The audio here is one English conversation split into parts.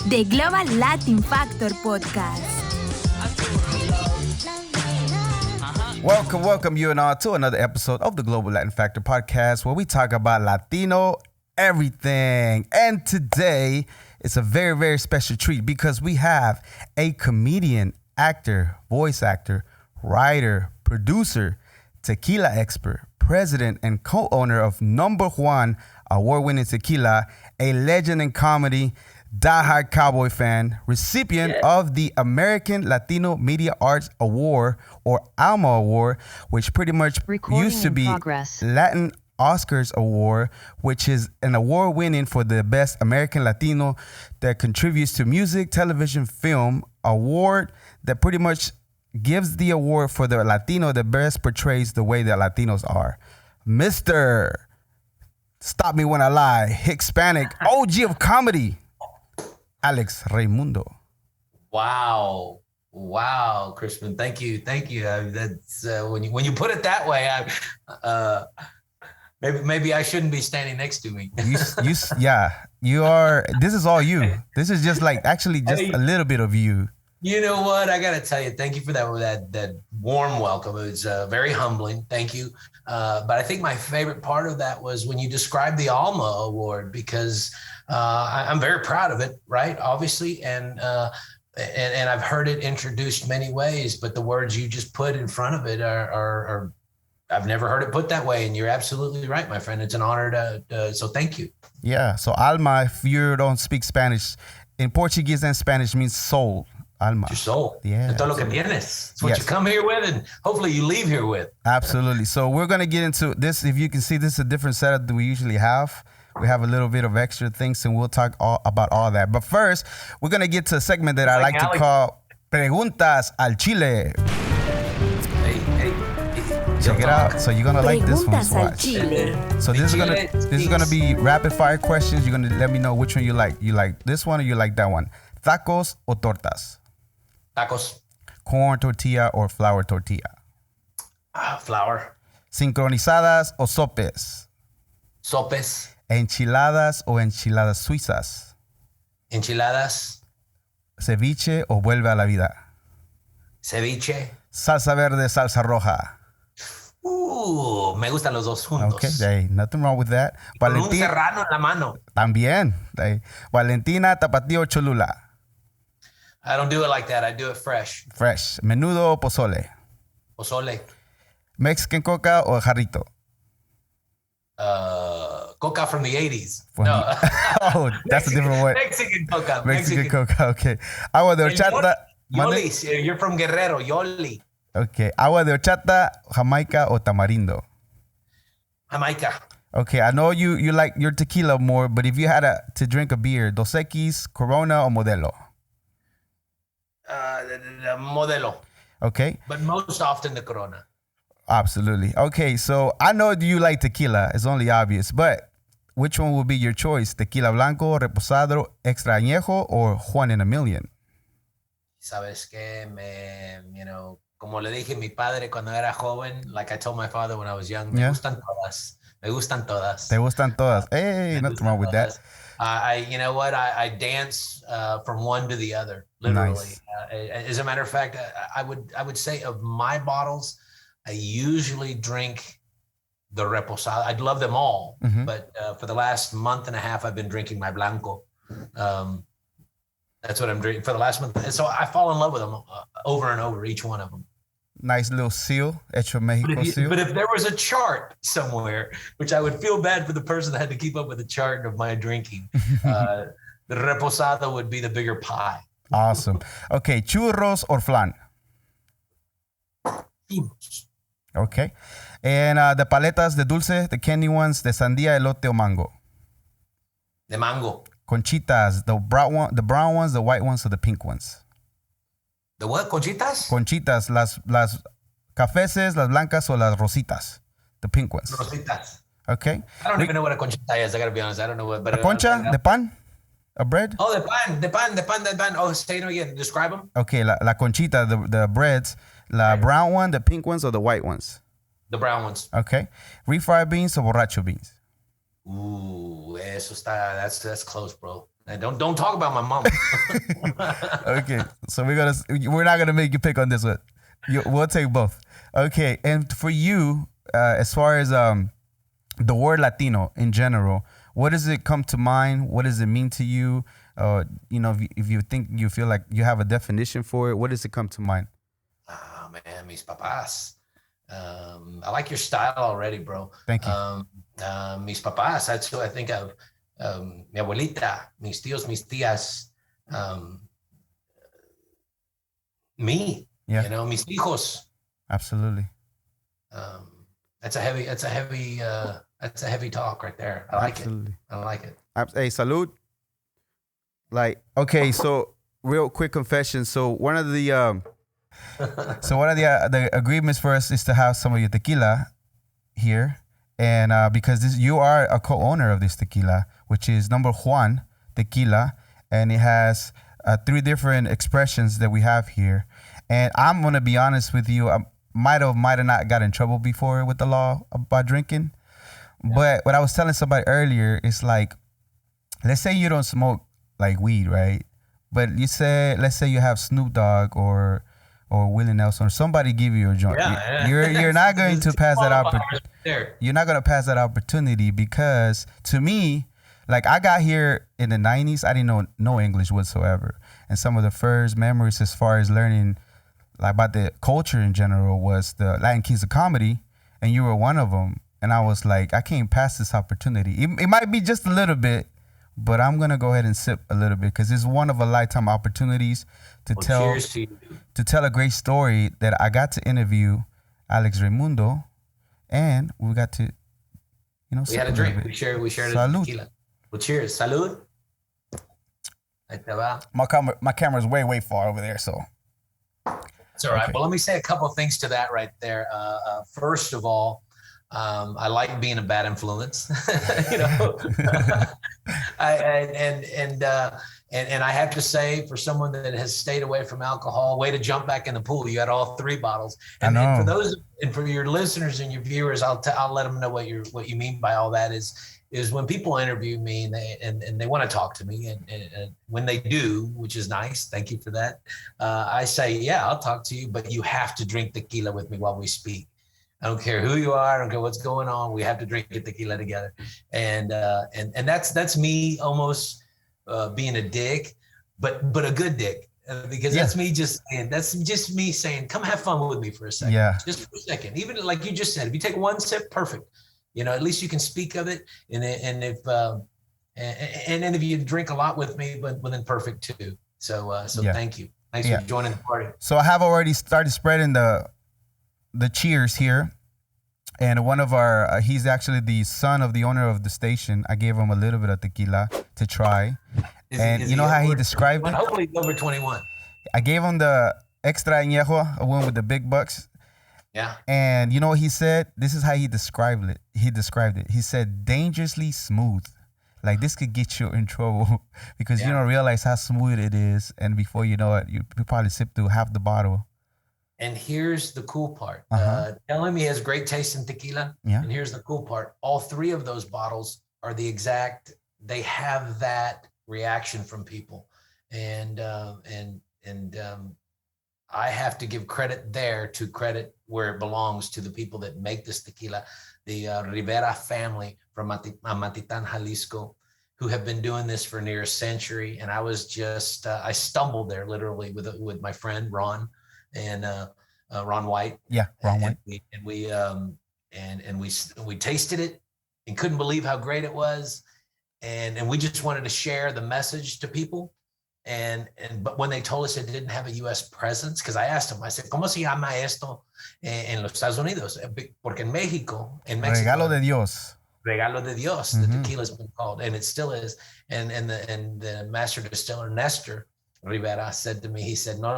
The Global Latin Factor Podcast. Welcome you and all to another episode of the Global Latin Factor Podcast, where we talk about Latino everything. And today it's a very, very special treat because we have a comedian, actor, voice actor, writer, producer, tequila expert, president and co-owner of Number JUAN award-winning tequila, a legend in comedy, diehard cowboy fan, recipient of the American Latino Media Arts Award, or ALMA Award, which pretty much used to be Latin Oscars Award, which is an award winning for the best American Latino that contributes to music, television, film, award that pretty much gives the award for the Latino that best portrays the way that Latinos are. Mr. Stop Me When I Lie, Hispanic, OG of comedy, Alex Reymundo. Wow, Crispin. Thank you. That's when you put it that way. Maybe I shouldn't be standing next to me. You are. This is all you. This is just like actually just a little bit of you. You know what? I gotta tell you, thank you for that warm welcome. It was very humbling. Thank you. But I think my favorite part of that was when you described the ALMA Award, because I'm very proud of it, right? Obviously, and I've heard it introduced many ways, but the words you just put in front of it are I've never heard it put that way, and you're absolutely right, my friend. It's an honor so thank you. Yeah. So ALMA, if you don't speak Spanish, in Portuguese and Spanish means soul. Alma. Your soul. Yeah. Todo lo que tienes. It's what you come here with, and hopefully you leave here with. Absolutely. So we're going to get into this. If you can see, this is a different setup than we usually have. We have a little bit of extra things, and we'll talk about all that. But first, we're going to get to a segment that I like to call Preguntas al Chile. Hey. Check it out. So you're going to like this one. So this is gonna be rapid fire questions. You're going to let me know which one you like. You like this one or you like that one? Tacos or tortas? Tacos. Corn tortilla or flour tortilla? Flour. Sincronizadas o sopes? Sopes. Enchiladas o enchiladas suizas? Enchiladas. Ceviche o vuelve a la vida? Ceviche. Salsa verde, salsa roja? Me gustan los dos juntos. Okay, hey, nothing wrong with that. Con un serrano en la mano. También. Hey. Valentina, tapatío o cholula? I don't do it like that. I do it fresh. Fresh. Menudo o pozole? Pozole. Mexican coca o jarrito? Coca from the 80s. Oh, that's a different one. Mexican coca. Mexican coca, okay. Agua de horchata. Yoli. You're from Guerrero. Yoli. Okay. Agua de horchata, Jamaica o tamarindo? Jamaica. Okay, I know you like your tequila more, but if you had to drink a beer, Dos Equis, Corona o Modelo? Modelo. Okay. But most often the Corona. Absolutely. Okay, so I know you like tequila. It's only obvious, but which one will be your choice? Tequila Blanco, Reposado, Extra Añejo, or Juan in a Million? ¿Sabes qué? Como le dije a mi padre cuando era joven, like I told my father when I was young, me gustan todas. Me gustan todas. Te gustan todas. Hey, nothing wrong with that. You know what? I dance from one to the other, literally. Nice. As a matter of fact, I would say of my bottles, I usually drink the Reposado. I'd love them all, but for the last month and a half, I've been drinking my Blanco. That's what I'm drinking for the last month. And so I fall in love with them over and over, each one of them. Nice little seal, Hecho Mexico seal. But if there was a chart somewhere, which I would feel bad for the person that had to keep up with the chart of my drinking, the Reposado would be the bigger pie. Awesome. Okay, churros or flan? Churros. Okay. And the paletas, the dulce, the candy ones, the sandía, elote o mango? De mango. Conchitas, the brown ones, the white ones, or the pink ones? The what? Conchitas? Conchitas, las cafeses, las blancas, o las rositas, the pink ones. Rositas. Okay. I don't even know what a conchita is. I gotta be honest. I don't know what. But a concha, the pan, a bread. Oh, the pan. Oh, say it again. Describe them. Okay, la conchita, the breads, brown one, the pink ones, or the white ones? The brown ones. Okay. Refried beans or borracho beans? Ooh, eso está. That's close, bro. Don't talk about my mama. Okay, so we're not gonna make you pick on this one. We'll take both. Okay, and for you, as far as the word Latino in general, what does it come to mind? What does it mean to you? If you feel like you have a definition for it, what does it come to mind? Oh man, mis papás. I like your style already, bro. Thank you. Mis papás. That's who I think of. Mi abuelita, mis tíos, mis tías. Me. Yeah. Mis hijos. Absolutely. That's a heavy talk right there. I like Absolutely. it. I like it. Hey, salud. Like, okay, so real quick confession. So one of the the agreements for us is to have some of your tequila here, and because you are a co-owner of this tequila, which is number JUAN Tequila, and it has 3 different expressions that we have here. And I'm gonna be honest with you, I might have not got in trouble before with the law about drinking, but what I was telling somebody earlier is like, let's say you don't smoke like weed, right? But let's say you have Snoop Dogg or Willie Nelson or somebody give you a joint. Yeah. You're not going to pass that opportunity. You're not going to pass that opportunity because to me, like I got here in the 90s, I didn't know no English whatsoever. And some of the first memories as far as learning like about the culture in general was the Latin Kings of Comedy, and you were one of them. And I was like, I can't pass this opportunity. It might be just a little bit, but I'm going to go ahead and sip a little bit because it's one of a lifetime opportunities to tell a great story that I got to interview Alex Reymundo, and we got to, we had a drink. We shared Salud. a tequila. Well, cheers. Salud. Ahí te va. My camera's way far over there, so. It's all right. Okay. Well, let me say a couple of things to that right there. First of all, I like being a bad influence, and I have to say, for someone that has stayed away from alcohol, way to jump back in the pool. You had all 3 bottles, and for your listeners and your viewers, I'll let them know what you mean by all that is when people interview me and they want to talk to me, and when they do, which is nice, thank you for that. I say, yeah, I'll talk to you, but you have to drink tequila with me while we speak. I don't care who you are. I don't care what's going on. We have to drink a tequila together. And that's me almost being a dick, but a good dick, because that's me just me saying, come have fun with me for a second. Yeah. Just for a second. Even like you just said, if you take 1 sip, perfect. At least you can speak of it. And if you drink a lot with me, but then perfect too. So thank you. Thanks for joining the party. So I have already started spreading the cheers here, and one of our he's actually the son of the owner of the station. I gave him a little bit of tequila to try, you know how he described it? Hopefully he's over 21. I gave him the extra añejo, a one with the big bucks. Yeah. And you know what he said? This is how he described it. He said, dangerously smooth. Like this could get you in trouble because you don't realize how smooth it is, and before you know it, you probably sip through half the bottle. And here's the cool part. Telling me he has great taste in tequila. Yeah. And here's the cool part. All 3 of those bottles are they have that reaction from people. And I have to give credit where it belongs to the people that make this tequila, the Rivera family from Amatitan, Jalisco, who have been doing this for near a century. And I was just, I stumbled there literally with my friend, Ron. And Ron White. Yeah, Ron White. And we tasted it and couldn't believe how great it was. And we just wanted to share the message to people. But when they told us it didn't have a U.S. presence, because I asked them, I said, ¿Cómo se llama esto en los Estados Unidos? Porque en Mexico, Regalo de Dios. Regalo de Dios, the tequila's been called, and it still is. And the master distiller, Nestor Rivera, said to me, he said, no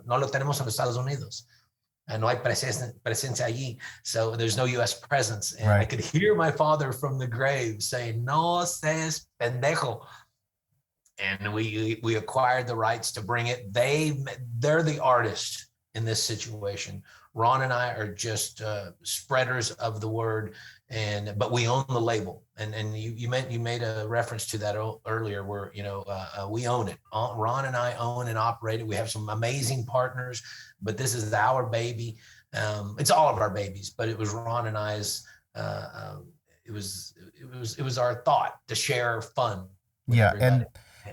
lo tenemos en los Estados Unidos. No hay presencia allí. So there's no U.S. presence. And I could hear my father from the grave saying, no seas pendejo. And we acquired the rights to bring it. They're the artist in this situation. Ron and I are just spreaders of the word but we own the label. And you made a reference to that earlier, where we own it. Ron and I own and operate it. We have some amazing partners, but this is our baby. It's all of our babies, but it was Ron and I's. It was our thought to share fun with everybody.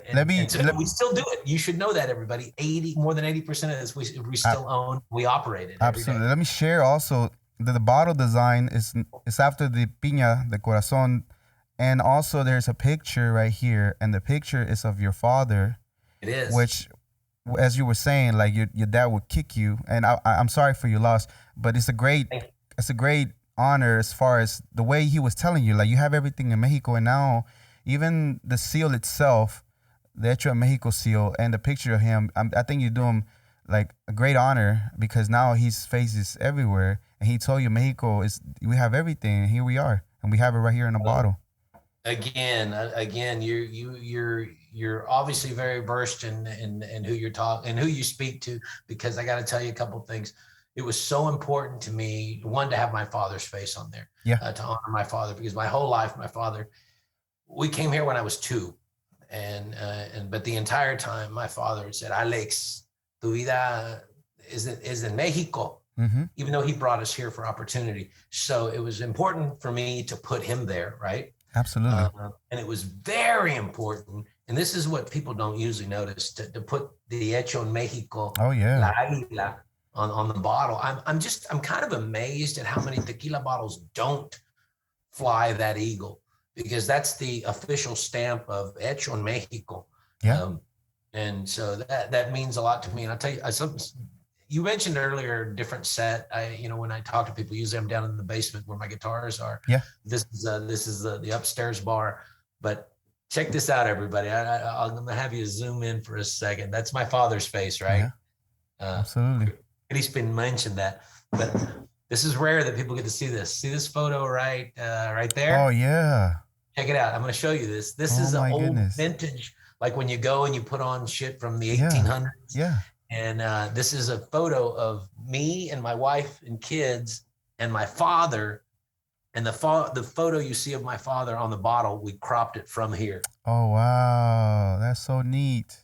And we still do it. You should know that, everybody. More than 80% of this we still own. We operate it. Absolutely. Let me share also the bottle design is after the piña, the corazón, and also there's a picture right here, and the picture is of your father. It is. Which, as you were saying, like your dad would kick you, and I'm sorry for your loss, but it's a great honor as far as the way he was telling you, like, you have everything in Mexico, and now even the seal itself, the Hecho en Mexico seal, and the picture of him, I think you do him like a great honor, because now his face is everywhere, and he told you Mexico we have everything, and here we are, and we have it right here in a bottle. Again, you're obviously very versed in who you're talking and who you speak to, because I got to tell you a couple of things. It was so important to me, one, to have my father's face on there, to honor my father, because my whole life, my father, we came here when I was 2, but the entire time my father said, Alex, tu vida is in Mexico, even though he brought us here for opportunity. So it was important for me to put him there, right? Absolutely. And it was very important, and this is what people don't usually notice, to put the Hecho en Mexico, La Águila, on the bottle. I'm kind of amazed at how many tequila bottles don't fly that eagle, because that's the official stamp of Hecho en Mexico. Yeah. And so that means a lot to me. And I'll tell you, you mentioned earlier different set. When I talk to people, usually I'm down in the basement where my guitars are. Yeah. This is the upstairs bar. But check this out, everybody. I'm gonna have you zoom in for a second. That's my father's face, right? Yeah. Absolutely. Crispin mentioned that, but this is rare that people get to see this. See this photo right there? Oh yeah. Check it out. I'm going to show you this. This is an old vintage, like when you go and you put on shit from the 1800s. Yeah. And this is a photo of me and my wife and kids and my father. And the photo you see of my father on the bottle, we cropped it from here. Oh, wow. That's so neat.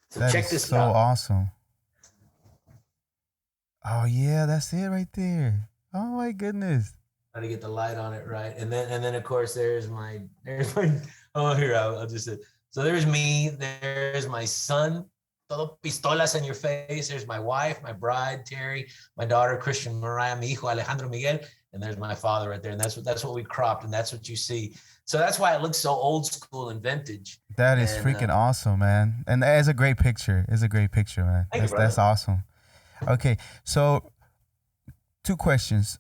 So check this out. So awesome. Oh, yeah. That's it right there. Oh, my goodness. Try to get the light on it right. And then of course, there's my oh, here, I'll just say. So there's me. There's my son. Todo pistolas in your face. There's my wife, my bride, Terry, my daughter, Christian Mariah, mi hijo, Alejandro Miguel. And there's my father right there. And that's what we cropped. And that's what you see. So that's why it looks so old school and vintage. That is freaking awesome, man. And it's a great picture. It's a great picture, man. That's awesome. Okay. So 2 questions.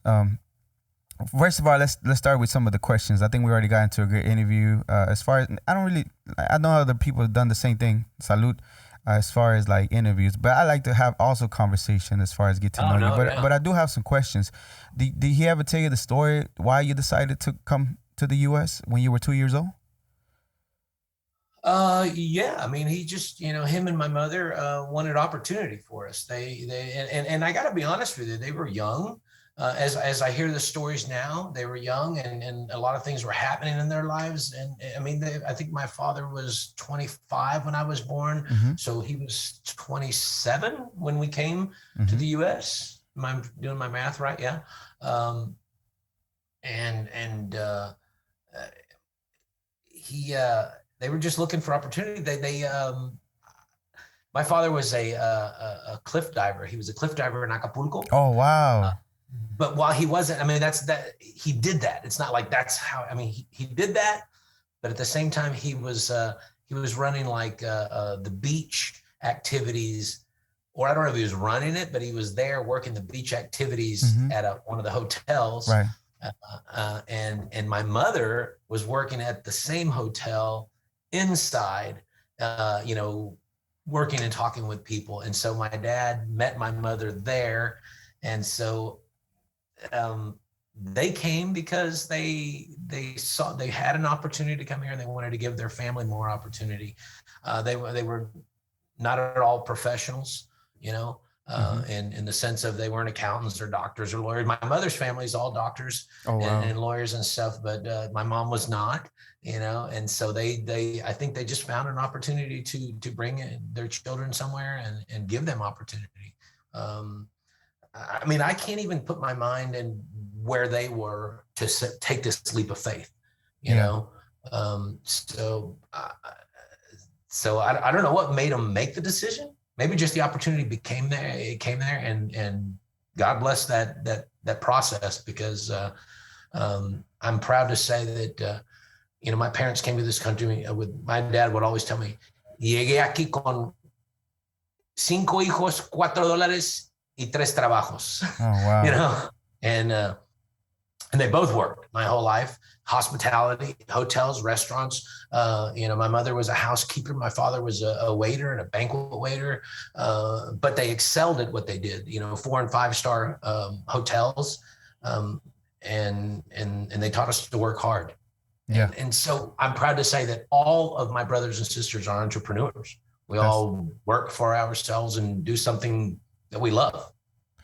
First of all, let's start with some of the questions. I think we already got into a great interview. As far as I know other people have done the same thing. Salute. As far as like interviews, but I like to have also conversation as far as get to know you. But I do have some questions. Did he ever tell you the story why you decided to come to the U.S. when you were 2 years old? Yeah. I mean, he just, him and my mother wanted opportunity for us. And I got to be honest with you, they were young. As I hear the stories now, they were young and a lot of things were happening in their lives. And I mean, I think my father was 25 when I was born. Mm-hmm. So he was 27 when we came to the US. Am I doing my math right? Yeah. They were just looking for opportunity. My father was a cliff diver. He was a cliff diver in Acapulco. Oh, wow. But while he wasn't, I mean, he did that. It's not like that's how, I mean, he did that, but at the same time, he was running like the beach activities, or I don't know if he was running it, but he was there working the beach activities at one of the hotels. Right. And my mother was working at the same hotel inside, working and talking with people. And so my dad met my mother there. And so they came because they saw they had an opportunity to come here and they wanted to give their family more opportunity. They were not at all professionals, in the sense of they weren't accountants or doctors or lawyers. My mother's family is all doctors and lawyers and stuff, but my mom was not, and so I think they just found an opportunity to bring in their children somewhere and give them opportunity. I mean, I can't even put my mind in where they were to take this leap of faith, you know? So I don't know what made them make the decision. Maybe just the opportunity came there and God bless that process, because I'm proud to say that, my parents came to this country with, my dad would always tell me, llegué aquí con 5 hijos, $4 y 3 trabajos. Oh, wow. And they both worked my whole life, hospitality, hotels, restaurants. My mother was a housekeeper. My father was a waiter and a banquet waiter, but they excelled at what they did, 4 and 5 star hotels. And they taught us to work hard. Yeah. And so I'm proud to say that all of my brothers and sisters are entrepreneurs. We all work for ourselves and do something that we love,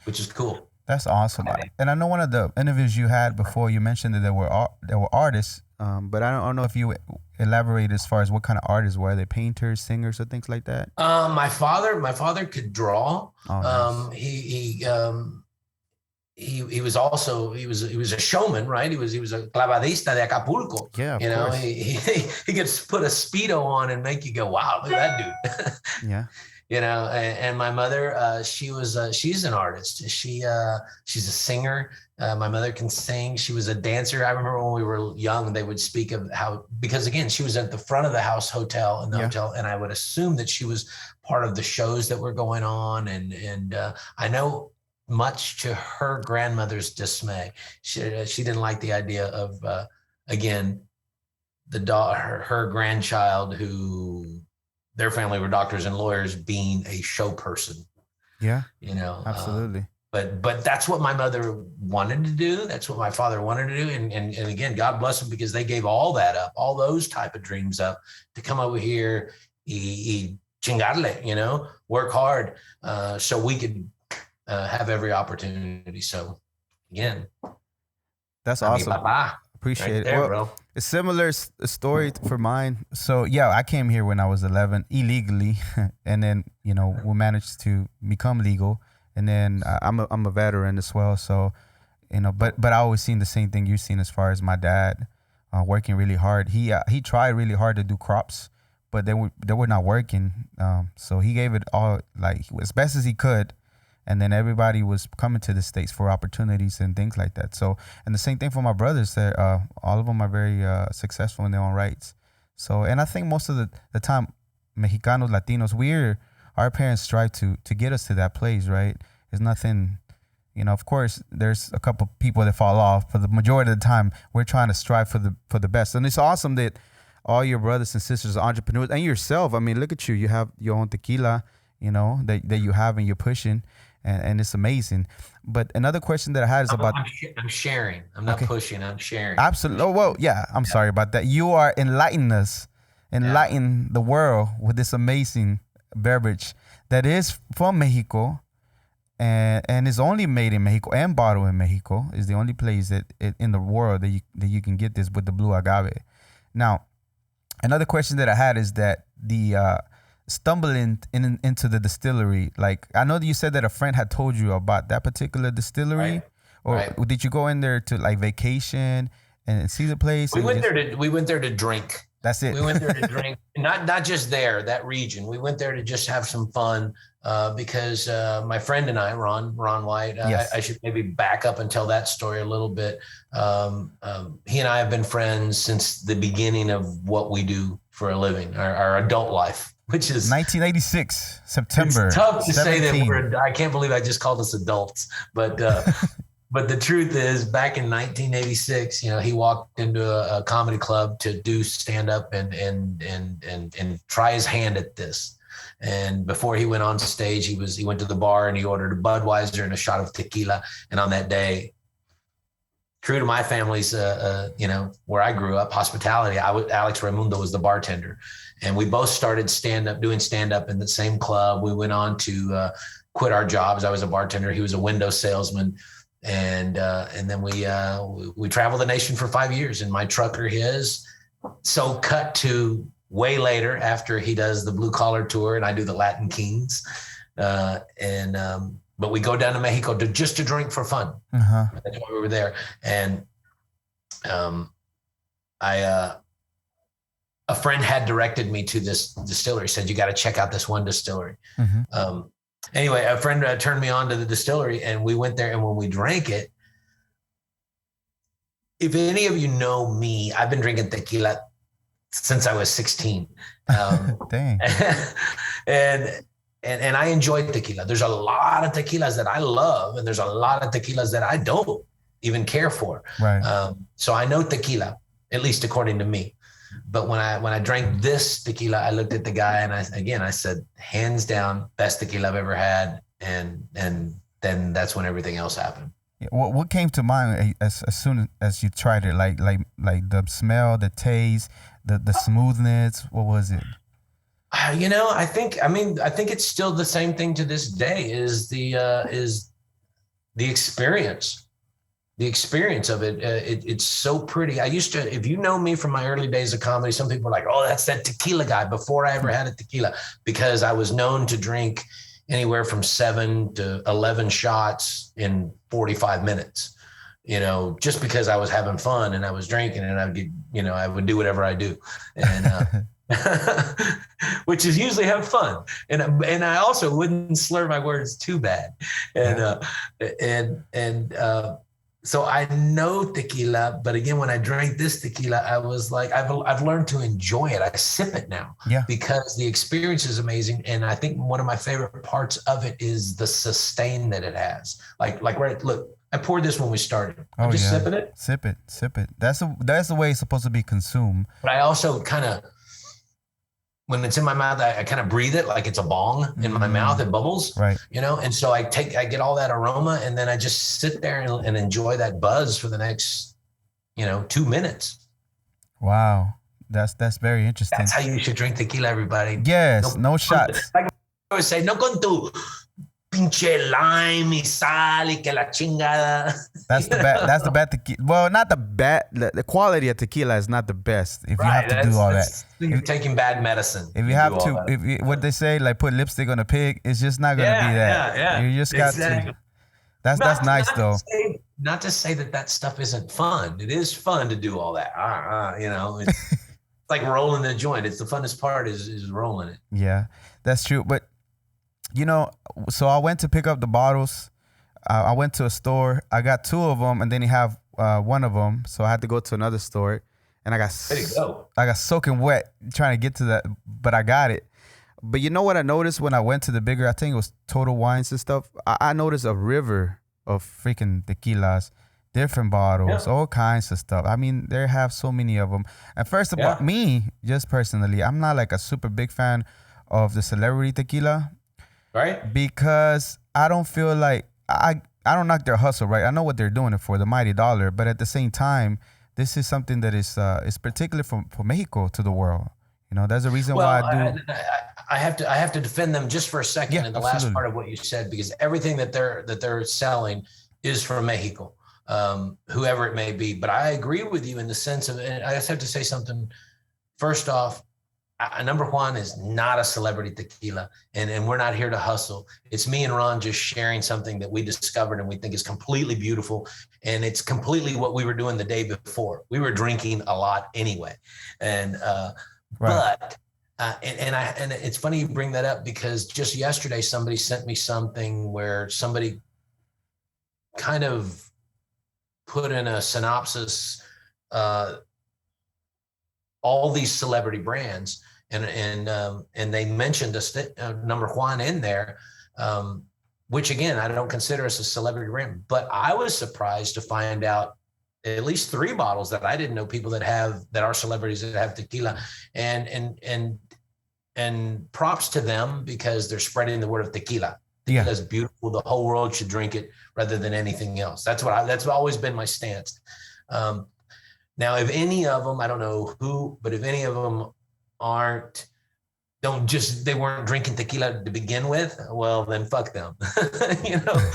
which is cool. That's awesome. And I know one of the interviews you had before, you mentioned that there were artists, but I don't know if you elaborate as far as what kind of artists were. They painters, singers, or things like that? My father could draw. Oh, nice. He was a showman, right? He was a clavadista de Acapulco. Yeah, of course. He could put a Speedo on and make you go, wow, look at that dude. Yeah. And my mother, she's an artist. She's a singer. My mother can sing. She was a dancer. I remember when we were young, they would speak of how, because again, she was at the front of the hotel, and I would assume that she was part of the shows that were going on. And I know, much to her grandmother's dismay, she didn't like the idea of, again, her grandchild, who their family were doctors and lawyers, being a show person. Yeah, absolutely. But that's what my mother wanted to do. That's what my father wanted to do. And again, God bless them, because they gave all that up, all those type of dreams up, to come over here, y chingarle, work hard, so we could have every opportunity. So again, that's awesome. Appreciate it. Well, bro. A similar story for mine. So yeah, I came here when I was 11 illegally, and then we managed to become legal, and then I'm a veteran as well. So but I always seen the same thing you've seen as far as my dad working really hard. He tried really hard to do crops, but they were not working. So he gave it all, like, as best as he could. And then everybody was coming to the States for opportunities and things like that. So, and the same thing for my brothers. All of them are very successful in their own rights. So, and I think most of the time, Mexicanos, Latinos, our parents strive to get us to that place, right? There's nothing, of course, there's a couple people that fall off, but the majority of the time, we're trying to strive for the best. And it's awesome that all your brothers and sisters are entrepreneurs, and yourself. I mean, look at you. You have your own tequila, that you have and you're pushing. And it's amazing. But another question that I had is about... I'm sharing. I'm not pushing. I'm sharing. Absolutely. Oh, well, yeah. I'm sorry about that. You are enlightening the world with this amazing beverage that is from Mexico and is only made in Mexico and bottled in Mexico. Is the only place that in the world that you can get this with the blue agave. Now, another question that I had is that the... stumbling into the distillery, like, I know that you said that a friend had told you about that particular distillery, right. Or did you go in there to, like, vacation and see the place? We went there to drink. That's it. We went there to drink, not just there, that region. We went there to just have some fun, because my friend and I, Ron White, yes. I should maybe back up and tell that story a little bit. He and I have been friends since the beginning of what we do for a living, our adult life. Which is 1986, September. It's tough to 17. say that I can't believe I just called us adults, but but the truth is, back in 1986, he walked into a comedy club to do stand up and try his hand at this. And before he went on stage, he went to the bar and he ordered a Budweiser and a shot of tequila. And on that day, true to my family's, where I grew up, hospitality, Alex Reymundo was the bartender. And we both started doing stand up in the same club. We went on to quit our jobs. I was a bartender. He was a window salesman. And then we traveled the nation for 5 years in my truck or his. So cut to way later after he does the blue collar tour and I do the Latin Kings. But we go down to Mexico just to drink for fun. Uh-huh. That's why we were there. And a friend had directed me to this distillery, said, you got to check out this one distillery. Mm-hmm. Anyway, a friend turned me on to the distillery and we went there. And when we drank it, if any of you know me, I've been drinking tequila since I was 16. Dang. And I enjoy tequila. There's a lot of tequilas that I love, and there's a lot of tequilas that I don't even care for. Right. So I know tequila, at least according to me. But when I drank this tequila, I looked at the guy and I said, hands down, best tequila I've ever had. And then that's when everything else happened. What came to mind as soon as you tried it? Like the smell, the taste, the smoothness. What was it? I think it's still the same thing to this day. Is the experience. The experience of it, it's so pretty. I used to, if you know me from my early days of comedy, some people are like, oh, that's that tequila guy, before I ever had a tequila, because I was known to drink anywhere from 7 to 11 shots in 45 minutes, just because I was having fun and I was drinking and I would do whatever I do. And, which is usually have fun. And I also wouldn't slur my words too bad. So I know tequila, but again, when I drank this tequila, I was like, I've learned to enjoy it. I sip it now because the experience is amazing. And I think one of my favorite parts of it is the sustain that it has. Like right, look, I poured this when we started. I'm just sipping it. Sip it. That's the way it's supposed to be consumed. But I also kind of, when it's in my mouth, I kind of breathe it like it's a bong in my mouth. It bubbles, right? And so I get all that aroma, and then I just sit there and enjoy that buzz for the next, 2 minutes. Wow, that's very interesting. That's how you should drink tequila, everybody. Yes, no shots. Like I always say, no con tu pinche lime y sal y que la chingada. That's the bad tequila. Well, not the bad. The quality of tequila is not the best. If you have to do all that, you're taking bad medicine. If you have to, what they say, like put lipstick on a pig, it's just not gonna be that. Yeah. You just got to. That's nice though. Not to say that stuff isn't fun. It is fun to do all that. It's like rolling the joint. It's the funnest part is rolling it. Yeah, that's true. But so I went to pick up the bottles. I went to a store. I got 2 of them, and then you have one of them. So I had to go to another store, and I got soaking wet trying to get to that, but I got it. But you know what I noticed when I went to the bigger, I think it was Total Wines and stuff. I noticed a river of freaking tequilas, different bottles, all kinds of stuff. I mean, they have so many of them. And first of all, me, just personally, I'm not like a super big fan of the celebrity tequila. Right. Because I don't feel like I don't knock their hustle, right? I know what they're doing it for, the mighty dollar, but at the same time, this is something that is particular for Mexico to the world. There's a reason why I do. I have to defend them just for a second in the last part of what you said, because everything that they're selling is from Mexico, whoever it may be. But I agree with you in the sense of, and I just have to say something. First off, number one is not a celebrity tequila, and we're not here to hustle. It's me and Ron just sharing something that we discovered and we think is completely beautiful, and it's completely what we were doing the day before. We were drinking a lot anyway, and but it's funny you bring that up, because just yesterday somebody sent me something where somebody kind of put in a synopsis all these celebrity brands. And they mentioned number one in there, which again, I don't consider us a celebrity brand, but I was surprised to find out at least 3 bottles that I didn't know people that are celebrities that have tequila, and props to them, because they're spreading the word of tequila. Tequila is beautiful. The whole world should drink it rather than anything else. That's always been my stance. Now, if any of them, I don't know who, but if any of them aren't they weren't drinking tequila to begin with, well, then fuck them, you know,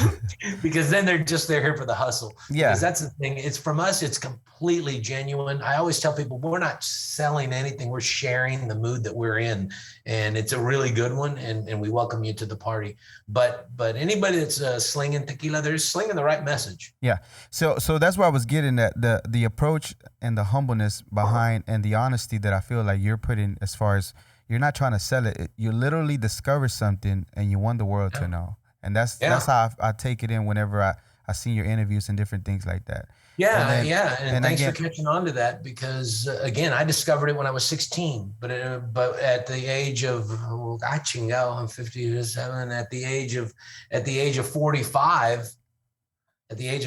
because then they're here for the hustle. Yeah. Because that's the thing. It's from us. It's completely genuine. I always tell people we're not selling anything. We're sharing the mood that we're in, and it's a really good one. And we welcome you to the party. But anybody that's slinging tequila, they're slinging the right message. Yeah. So that's where I was getting at, the approach and the humbleness behind and the honesty that I feel like you're putting, as far as you're not trying to sell it. You literally discover something and you want the world to know. And that's how I take it in whenever I see your interviews and different things like that. Yeah, and thanks for catching on to that, because again, I discovered it when I was 16, but at the age of I'm 57. At the age of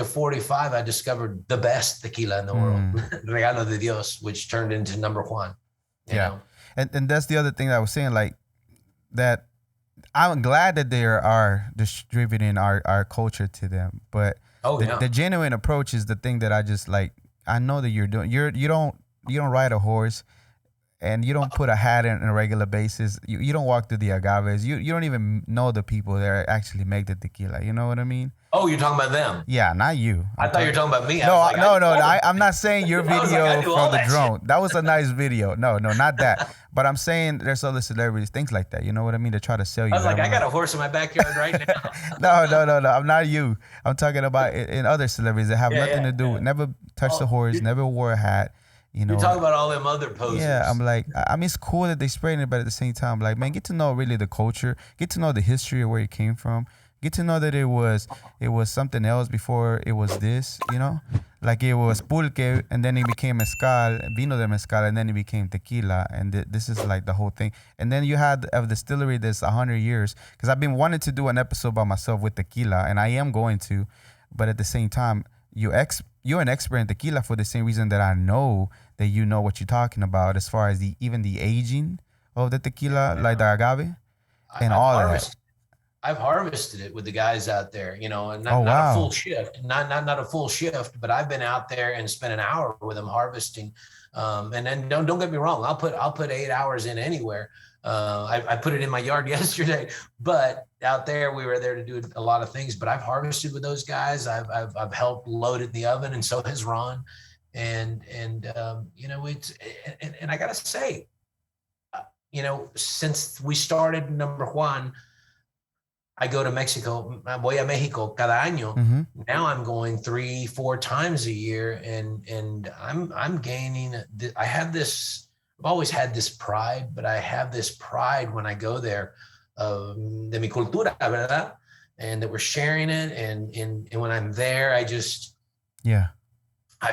45, I discovered the best tequila in the world, Regalo de Dios, which turned into number one. You know? And that's the other thing that I was saying, like that. I'm glad that they are distributing our culture to them, but the genuine approach is the thing that I just like. I know that you're doing. You don't ride a horse, and you don't put a hat in on a regular basis. You don't walk through the agaves. You don't even know the people that actually make the tequila. You know what I mean? Oh, you're talking about them? Yeah, not you. I thought you were talking about me. No, I'm not saying your video from the drone. That was a nice video. No, not that. But I'm saying there's other celebrities, things like that. You know what I mean? To try to sell you. I was like, I got a horse in my backyard right now. No. I'm not you. I'm talking about in other celebrities that have nothing to do. Never touched a horse. Never wore a hat. You know, you're talking about all them other poses. Yeah, I'm like, I mean, it's cool that they spreading it, but at the same time, like, man, get to know really the culture, get to know the history of where it came from, get to know that it was something else before it was this, you know, like it was pulque, and then it became mezcal, vino de mezcal, and then it became tequila, and this is like the whole thing. And then you had a distillery that's 100 years, because I've been wanting to do an episode by myself with tequila, and I am going to, but at the same time, you're an expert in tequila for the same reason that I know that you know what you're talking about as far as even the aging of the tequila, like the agave, and all that. I've harvested it with the guys out there, you know, and not a full shift, not a full shift, but I've been out there and spent an hour with them harvesting. And then don't get me wrong, I'll put 8 hours in anywhere. I put it in my yard yesterday, but out there we were there to do a lot of things. But I've harvested with those guys. I've helped load it in the oven, and so has Ron. And you know, and I gotta say, you know, since we started number one, I go to Mexico. Voy a México cada año. Mm-hmm. Now I'm going 3-4 times a year, and I'm gaining. I've always had this pride, but I have this pride when I go there, de mi cultura, ¿verdad? And that we're sharing it. And when I'm there, I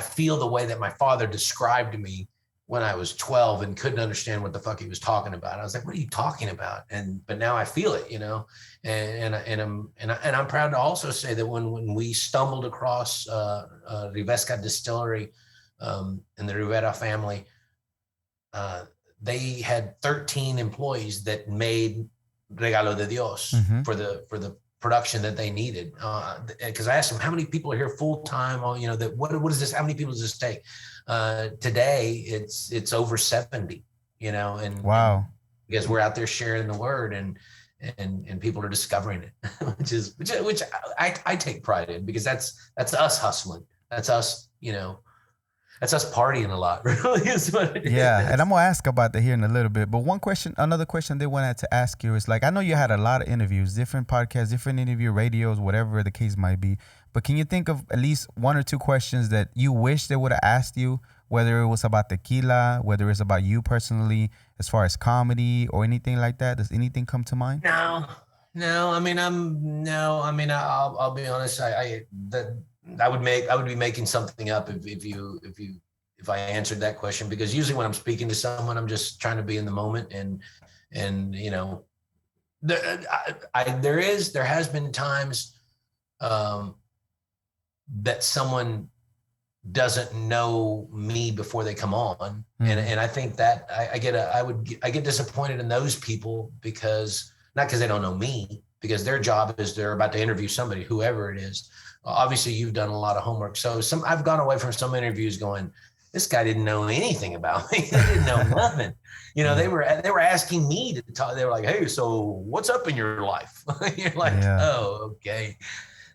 feel the way that my father described me when I was 12 and couldn't understand what the fuck he was talking about. I was like, what are you talking about? But now I feel it, you know, and I'm proud to also say that when we stumbled across Rivesca Distillery and the Rivera family, they had 13 employees that made Regalo de Dios for the production that they needed. Because I asked them, how many people are here full time? You know, what is this? How many people does this take? Today it's over 70, you know, and wow, because we're out there sharing the word and people are discovering it, which I take pride in, because that's us hustling. That's us, you know, that's us partying a lot, really is what it is. And I'm gonna ask about that here in a little bit. But another question they wanted to ask you is, like, I know you had a lot of interviews, different podcasts, different interview radios, whatever the case might be. But can you think of at least 1 or 2 questions that you wish they would have asked you, whether it was about tequila, whether it's about you personally, as far as comedy or anything like that? Does anything come to mind? No. I mean, I'll be honest. I would be making something up if I answered that question, because usually when I'm speaking to someone, I'm just trying to be in the moment, and you know, there has been times that someone doesn't know me before they come on, and I think that I get disappointed in those people, because not because they don't know me, because their job is they're about to interview somebody, whoever it is. Obviously, you've done a lot of homework. So I've gone away from some interviews going, this guy didn't know anything about me. They didn't know nothing. You know, they were asking me to talk. They were like, hey, so what's up in your life? You're like, oh, okay.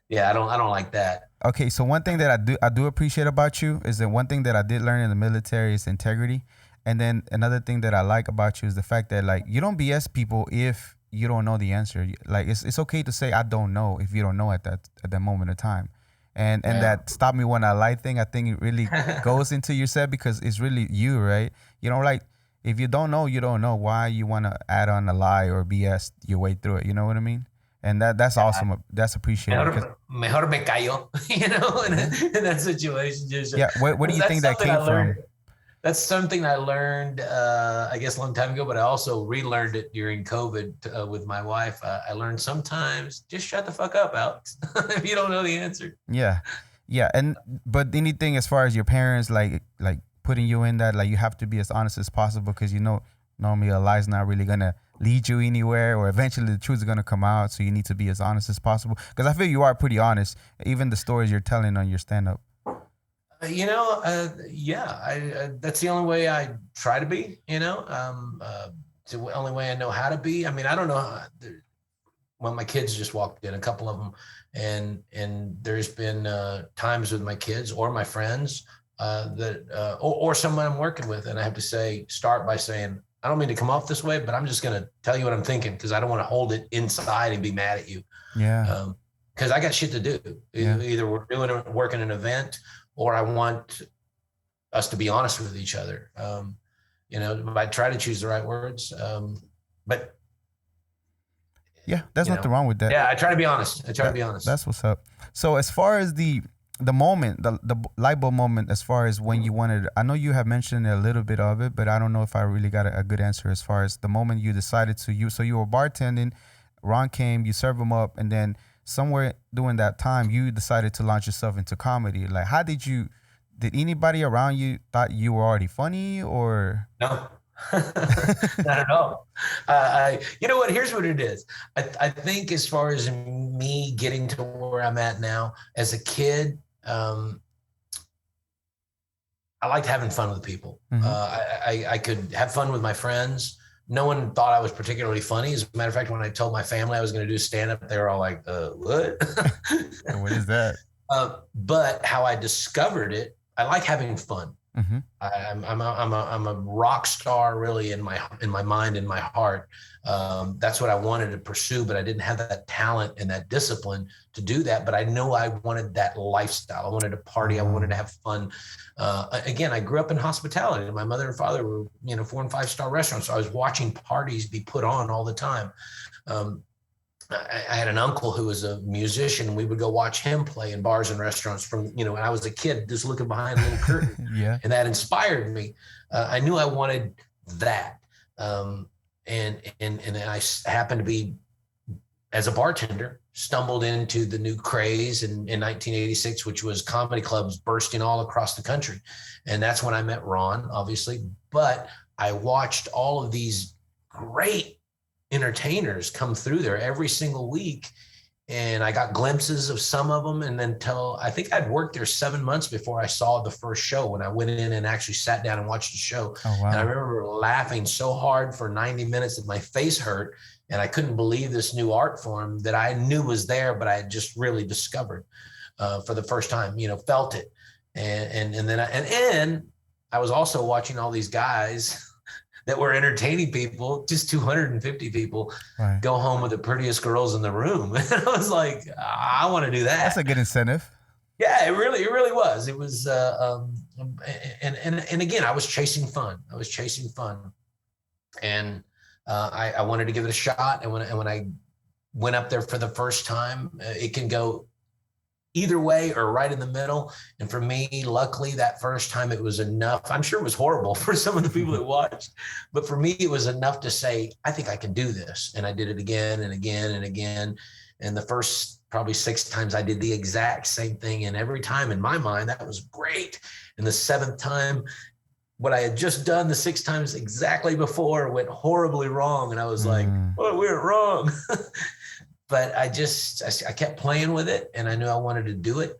Yeah, I don't like that. Okay, so one thing that I do appreciate about you is that one thing that I did learn in the military is integrity. And then another thing that I like about you is the fact that like you don't BS people if you don't know the answer. Like it's okay to say I don't know if you don't know at that moment of time. And that stop me when I lie thing, I think it really goes into your set because it's really you, right? You know, like if you don't know, you don't know. Why you want to add on a lie or BS your way through it? You know what I mean? And that's awesome. That's appreciated. Mejor me callo, you know, in that situation. Just, where do you think that came from? That's something I learned, I guess, a long time ago, but I also relearned it during COVID with my wife. I learned sometimes just shut the fuck up, Alex, if you don't know the answer. Yeah. But anything as far as your parents, like putting you in that, like you have to be as honest as possible because, you know, normally a lie's not really going to lead you anywhere, or eventually the truth is going to come out. So you need to be as honest as possible. Because I feel you are pretty honest, even the stories you're telling on your stand-up. You know, that's the only way I try to be, you know, it's the only way I know how to be. I mean, I don't know. Well, my kids just walked in, a couple of them, and there's been times with my kids or my friends or someone I'm working with. And I have to start by saying, I don't mean to come off this way, but I'm just going to tell you what I'm thinking because I don't want to hold it inside and be mad at you. Yeah. Because I got shit to do. Either we're working an event or I want us to be honest with each other. You know, I try to choose the right words. But yeah, there's nothing wrong with that. Yeah, I try to be honest. That's what's up. So as far as the moment, the Lightbulb moment, as far as when you wanted, I know you have mentioned a little bit of it, but I don't know if I really got a good answer as far as the moment you decided to so you were bartending, Ron came, you serve him up, and then somewhere during that time you decided to launch yourself into comedy. Like, how did anybody around you thought you were already funny or? No. Not at all. You know what? Here's what it is. I think as far as me getting to where I'm at now, as a kid, I liked having fun with people. Mm-hmm. I could have fun with my friends. No one thought I was particularly funny. As a matter of fact, when I told my family I was going to do stand-up, they were all like, what? What is that? But how I discovered it, I like having fun. Mm-hmm. I'm a rock star, really, in my mind, in my heart. That's what I wanted to pursue, but I didn't have that talent and that discipline to do that. But I know I wanted that lifestyle. I wanted to party. I wanted to have fun. Again, I grew up in hospitality. My mother and father were, 4 and 5 star restaurants. So I was watching parties be put on all the time. I had an uncle who was a musician. We would go watch him play in bars and restaurants from, when I was a kid, just looking behind a little curtain. Yeah. And that inspired me. I knew I wanted that. And I happened to be, as a bartender, stumbled into the new craze in 1986, which was comedy clubs bursting all across the country. And that's when I met Ron, obviously. But I watched all of these great entertainers come through there every single week. And I got glimpses of some of them. And then I think I'd worked there 7 months before I saw the first show, when I went in and actually sat down and watched the show. Oh, wow. And I remember laughing so hard for 90 minutes that my face hurt. And I couldn't believe this new art form that I knew was there, but I had just really discovered for the first time, felt it. And then I was also watching all these guys that were entertaining people, just 250 people, right, go home with the prettiest girls in the room. And I was like, I want to do that. That's a good incentive. Yeah, it really was. It was, and again, I was chasing fun. And I wanted to give it a shot. And when I went up there for the first time, it can go either way or right in the middle. And for me, luckily, that first time it was enough. I'm sure it was horrible for some of the people that watched, but for me, it was enough to say, I think I can do this. And I did it again and again and again. And the first probably 6 times I did the exact same thing. And every time in my mind, that was great. And the 7th time, what I had just done the 6 times exactly before went horribly wrong. And I was like, oh, we went wrong. But I kept playing with it, and I knew I wanted to do it.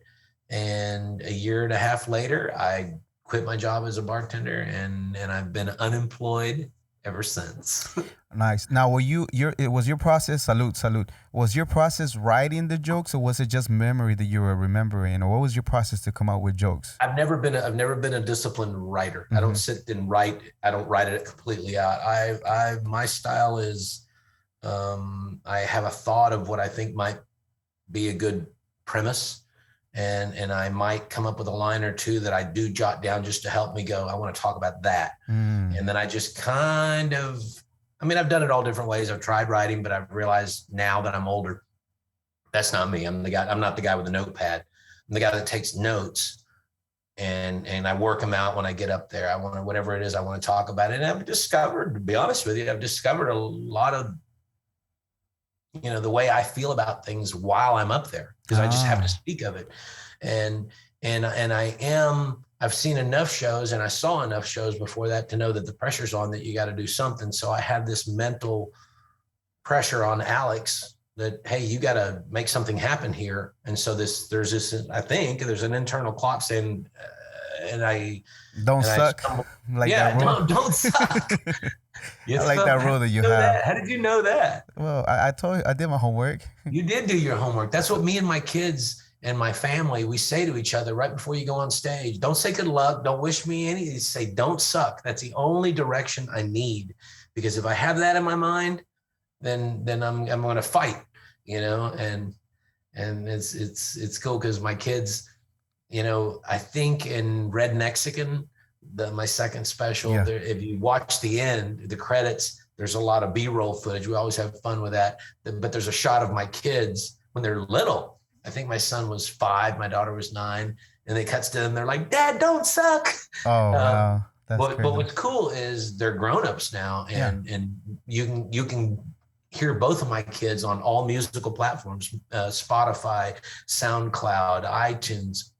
And a year and a half later, I quit my job as a bartender, and I've been unemployed ever since. Nice. Now, was your process, salute, was your process writing the jokes, or was it just memory that you were remembering, or what was your process to come out with jokes? I've never been a disciplined writer. I don't sit and write. I don't write it completely out. My style is, I have a thought of what I think might be a good premise, and I might come up with a line or two that I do jot down just to help me go, I want to talk about that. And then I just kind of, I've done it all different ways. I've tried writing, but I've realized now that I'm older, that's not me. I'm not the guy with the notepad. I'm the guy that takes notes and I work them out when I get up there. I want to, whatever it is I want to talk about. And I've discovered, to be honest with you, I've discovered a lot of, the way I feel about things while I'm up there, because I just happen to speak of it. And I've seen enough shows, and I saw enough shows before that to know that the pressure's on, that you got to do something. So I have this mental pressure on Alex that, hey, you got to make something happen here. And so I think there's an internal clock saying, don't suck. Don't suck. I like that rule that you have. How did you know that? Well, I told you, I did my homework. You did do your homework. That's what me and my kids and my family, we say to each other right before you go on stage. Don't say good luck. Don't wish me anything. Say, don't suck. That's the only direction I need. Because if I have that in my mind, then I'm going to fight, and it's cool because my kids, I think in Red Mexican, my second special, if you watch the end, the credits, there's a lot of B-roll footage. We always have fun with that. But there's a shot of my kids when they're little. I think my son was 5, my daughter was 9, and they cuts to them. They're like, Dad, don't suck. Oh, wow. But what's cool is they're grown-ups now, and you can hear both of my kids on all musical platforms, Spotify, SoundCloud, iTunes.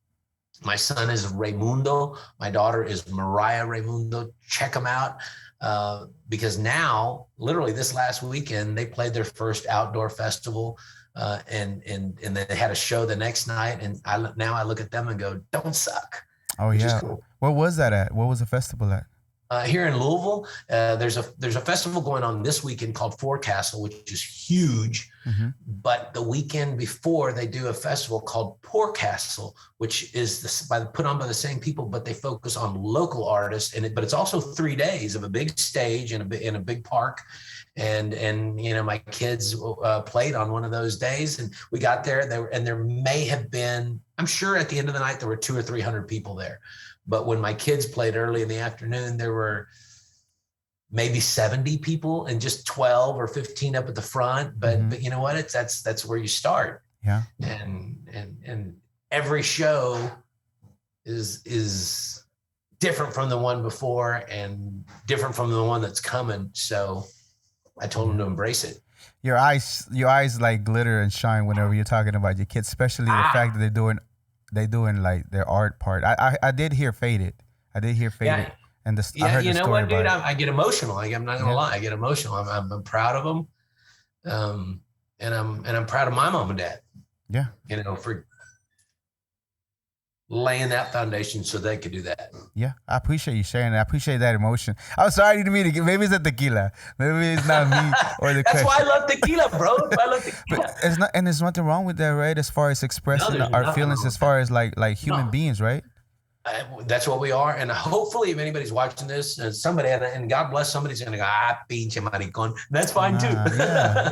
My son is Reymundo. My daughter is Mariah Reymundo. Check them out. Because now, literally this last weekend, they played their first outdoor festival. And they had a show the next night, and I look at them and go, don't suck. Oh yeah. Cool. Where was that at? What was the festival at? Here in Louisville, there's a festival going on this weekend called Forecastle, which is huge. But the weekend before, they do a festival called Porcastle, which is put on by the same people, but they focus on local artists. But it's also 3 days of a big stage in a big park. And my kids played on one of those days, and we got there. There may have been, I'm sure at the end of the night there were 200 or 300 people there. But when my kids played early in the afternoon, there were maybe 70 people and just 12 or 15 up at the front. But you know what? That's where you start. Yeah. And every show is different from the one before and different from the one that's coming. So I told them to embrace it. Your eyes like glitter and shine whenever you're talking about your kids, especially the fact that they're doing like their art part. I did hear Faded. And I heard the story what, dude? I get emotional. I'm not gonna lie. I get emotional. I'm proud of them, and I'm proud of my mom and dad. Yeah, for laying that foundation so they could do that. Yeah, I appreciate you sharing that. I appreciate that emotion. I'm sorry to me to maybe it's the tequila. Maybe it's not me or the That's why I love tequila, bro. I love tequila. But there's nothing wrong with that, right? As far as expressing our feelings, as far as like human beings, right? That's what we are. And hopefully if anybody's watching this and somebody, and God bless, somebody's going to go, pinche maricon. That's fine too.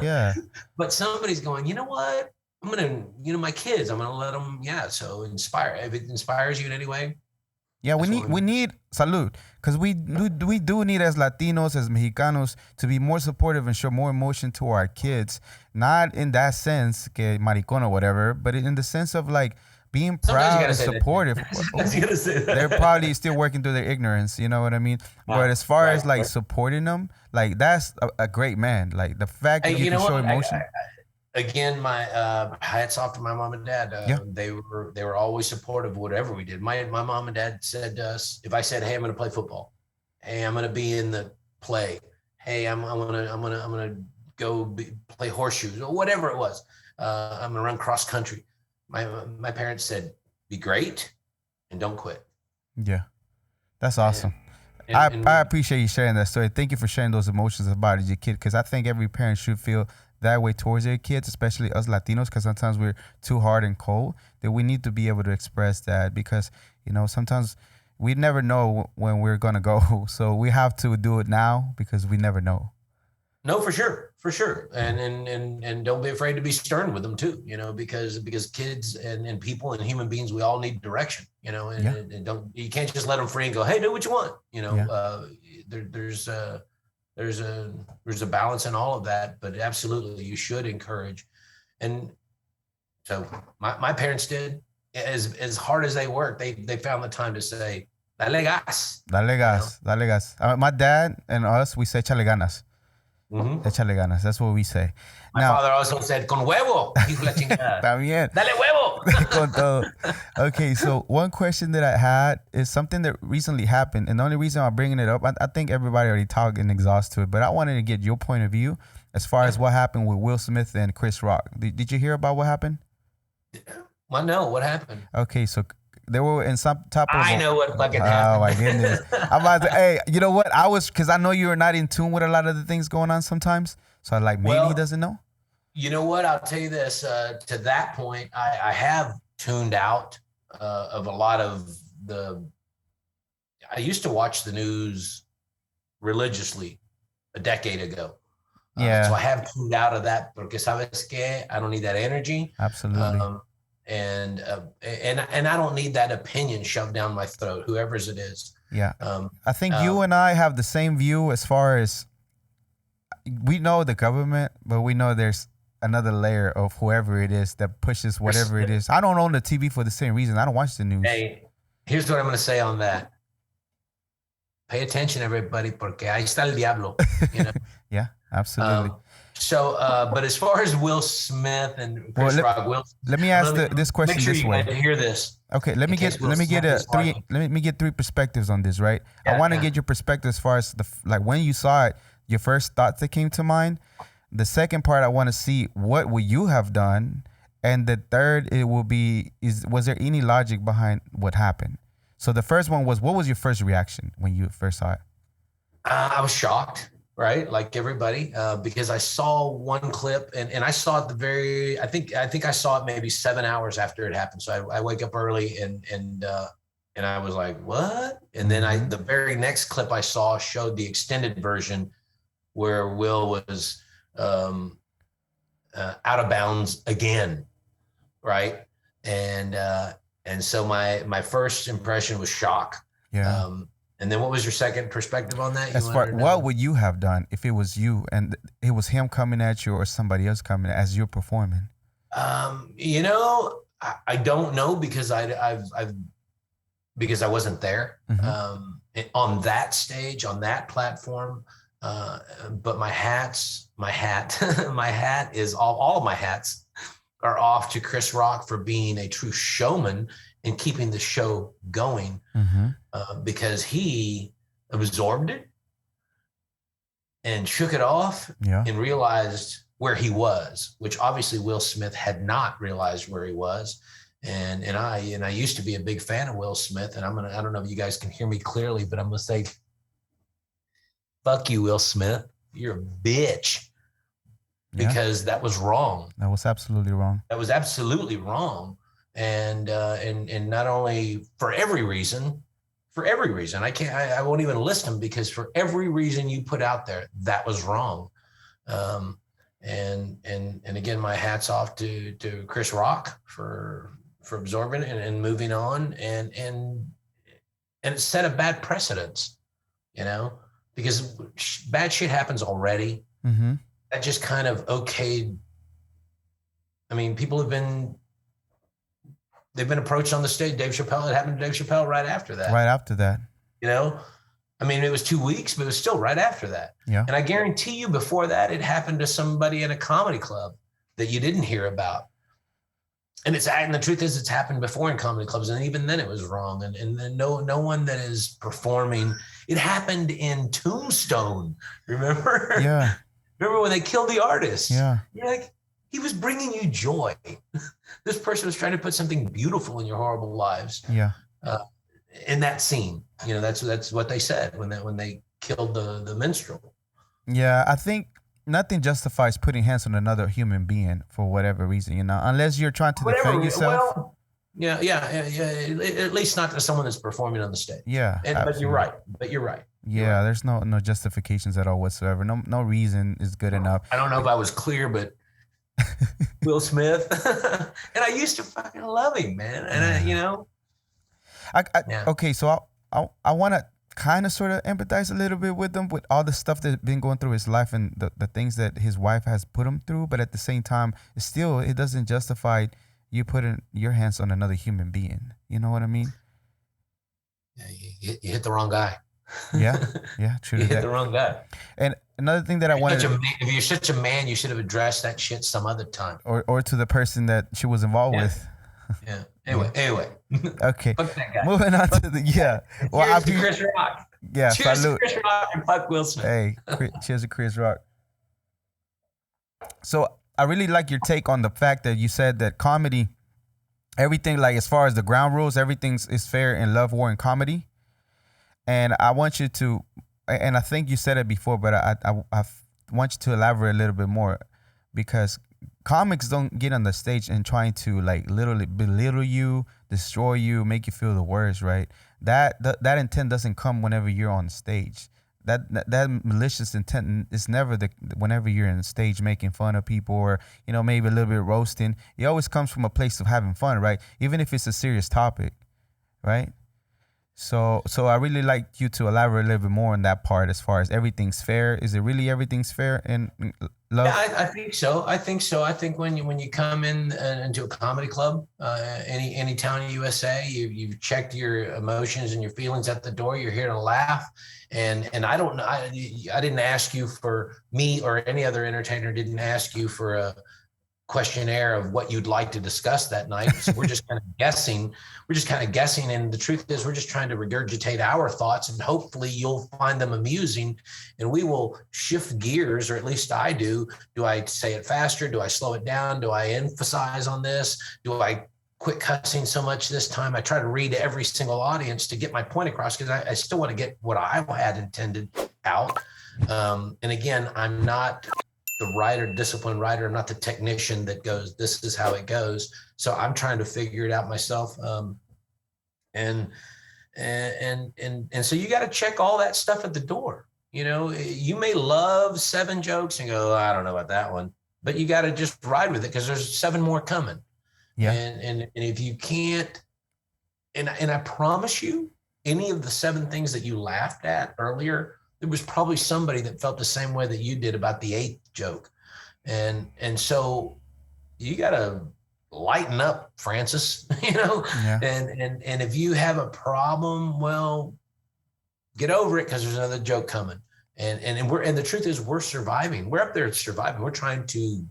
Yeah. But somebody's going, you know what? I'm going to, my kids, I'm going to let them, so inspire. If it inspires you in any way. Yeah, we need salud, because we do need, as Latinos, as Mexicanos, to be more supportive and show more emotion to our kids. Not in that sense, que maricón or whatever, but in the sense of like being proud and supportive. They're probably still working through their ignorance, you know what I mean? But as far as like supporting them, like that's a great man. Like the fact that you can show emotion. Again, my hats off to my mom and dad. They were always supportive of whatever we did. My mom and dad said to us, if I said, "Hey, I'm going to play football. Hey, I'm going to be in the play. Hey, I'm going to go play horseshoes," or whatever it was. I'm going to run cross country. My parents said, "Be great and don't quit." Yeah. That's awesome. And I appreciate you sharing that story. Thank you for sharing those emotions about your kid, because I think every parent should feel that way towards their kids, especially us Latinos, because sometimes we're too hard and cold. That we need to be able to express that, because sometimes we never know when we're gonna go, so we have to do it now because we never know. No, for sure, and don't be afraid to be stern with them too. Because kids and people and human beings, we all need direction. And you can't just let them free and go, hey, do what you want. There's a balance in all of that, but absolutely you should encourage. And so my parents did, as hard as they worked, they found the time to say, dale gas. Dale gas, dale gas. My dad and us, we say échale ganas. Mm-hmm. Échale ganas. That's what we say. My father also said, con huevo, hijo la chingada. También. Dale huevo. Con todo. Okay, so one question that I had is something that recently happened. And the only reason I'm bringing it up, I think everybody already talked and exhausted to it, but I wanted to get your point of view as far as what happened with Will Smith and Chris Rock. Did you hear about what happened? Well, no, what happened? Okay, so they were in some type of... I know what fucking happened. Oh, my goodness. I'm about to... Hey, you know what? Because I know you're not in tune with a lot of the things going on sometimes. So I'm like, maybe he doesn't know? You know what? I'll tell you this. To that point, I have tuned out of a lot of I used to watch the news religiously a decade ago. Yeah. So I have tuned out of that porque sabes que I don't need that energy. Absolutely. And I don't need that opinion shoved down my throat, whoever's it is. Yeah. I think you and I have the same view as far as we know the government, but we know there's another layer of whoever it is that pushes whatever it is. I don't own the TV for the same reason. I don't watch the news. Hey, here's what I'm going to say on that. Pay attention, everybody, porque ahí está el diablo. Yeah, absolutely. But as far as Will Smith and Chris Rock, let me ask this question make sure this you way. guys hear this. Okay, let me get three perspectives on this, right? Yeah, I want to get your perspective as far as when you saw it, your first thoughts that came to mind. The second part, I want to see what would you have done, and the third, it will be was there any logic behind what happened? So the first one was, what was your first reaction when you first saw it? I was shocked. Right, like everybody, because I saw one clip and I saw it I think I saw it maybe 7 hours after it happened. So I wake up early and I was like, what? And then the very next clip I saw showed the extended version where Will was out of bounds again, right? And so my first impression was shock. Yeah. And then what was your second perspective on that? As far what would you have done if it was you and it was him coming at you or somebody else coming as you're performing? I don't know because because I wasn't there on that stage, on that platform. But my hat is all of my hats are off to Chris Rock for being a true showman and keeping the show going, because he absorbed it and shook it off and realized where he was, which obviously Will Smith had not realized where he was. And I used to be a big fan of Will Smith, and I don't know if you guys can hear me clearly, but I'm going to say, fuck you, Will Smith. You're a bitch. Because that was wrong. That was absolutely wrong. That was absolutely wrong. And not only for every reason, I won't even list them, because for every reason you put out there, that was wrong. And again, my hat's off to Chris Rock for absorbing it and moving on, and it set a bad precedence, because bad shit happens already. That just kind of okayed. I mean, people they've been approached on the stage. Dave Chappelle, it happened to Dave Chappelle right after that. Right after that. I mean, it was 2 weeks, but it was still right after that. Yeah. And I guarantee you before that, it happened to somebody in a comedy club that you didn't hear about. And the truth is, it's happened before in comedy clubs. And even then it was wrong. And then no one that is performing, it happened in Tombstone. Remember? Yeah. Remember when they killed the artist? Yeah. You're like, he was bringing you joy. This person was trying to put something beautiful in your horrible lives. Yeah. in that scene. That's what they said when they killed the minstrel. Yeah, I think nothing justifies putting hands on another human being for whatever reason, unless you're trying to defend yourself. Well, yeah. At least not to someone that's performing on the stage. Yeah, but you're right. Yeah, there's no justifications at all whatsoever. No reason is good enough. I don't know if I was clear, but Will Smith, and I used to fucking love him, man. And Okay, so I want to kind of sort of empathize a little bit with him with all the stuff that's been going through his life and the things that his wife has put him through. But at the same time, it doesn't justify you putting your hands on another human being. You know what I mean? Yeah, you hit the wrong guy. Yeah, true. You hit the wrong guy. And another thing that I wanted, if you're such a man, you should have addressed that shit some other time. Or to the person that she was involved with. Yeah. Anyway. Okay. Fuck that guy. Moving on to Cheers to Chris Rock. Yeah. Cheers Salute. to Chris Rock and fuck Will Smith. Hey, cheers to Chris Rock. So I really like your take on the fact that you said that comedy, everything, like as far as the ground rules, everything is fair in love, war, and comedy. And I want you to, and I think you said it before, but I want you to elaborate a little bit more, because comics don't get on the stage and trying to like literally belittle you, destroy you, make you feel the worst, right? That intent doesn't come whenever you're on stage. That malicious intent is never whenever you're in the stage making fun of people or maybe a little bit roasting. It always comes from a place of having fun, right? Even if it's a serious topic, right? So I really like you to elaborate a little bit more on that part as far as everything's fair. Is it really everything's fair in love? Yeah, I think so. I think when you come into a comedy club, any town in USA, you've checked your emotions and your feelings at the door. You're here to laugh, and I don't know. I didn't ask you for me or any other entertainer didn't ask you for a questionnaire of what you'd like to discuss that night. So we're just kind of guessing. And the truth is we're just trying to regurgitate our thoughts, and hopefully you'll find them amusing, and we will shift gears, or at least I do. Do I say it faster? Do I slow it down? Do I emphasize on this? Do I quit cussing so much this time? I try to read every single audience to get my point across, because I still want to get what I had intended out. And again, I'm not the disciplined writer. I'm not the technician that goes, this is how it goes. So I'm trying to figure it out myself. And so you got to check all that stuff at the door. You may love 7 jokes and go, I don't know about that one, but you got to just ride with it, because there's 7 more coming. Yeah. And if you can't, and I promise you, any of the 7 things that you laughed at earlier, there was probably somebody that felt the same way that you did about the 8th joke. And so you got to lighten up, Francis, Yeah. And if you have a problem, well, get over it, because there's another joke coming. And the truth is we're surviving. We're up there surviving. We're trying to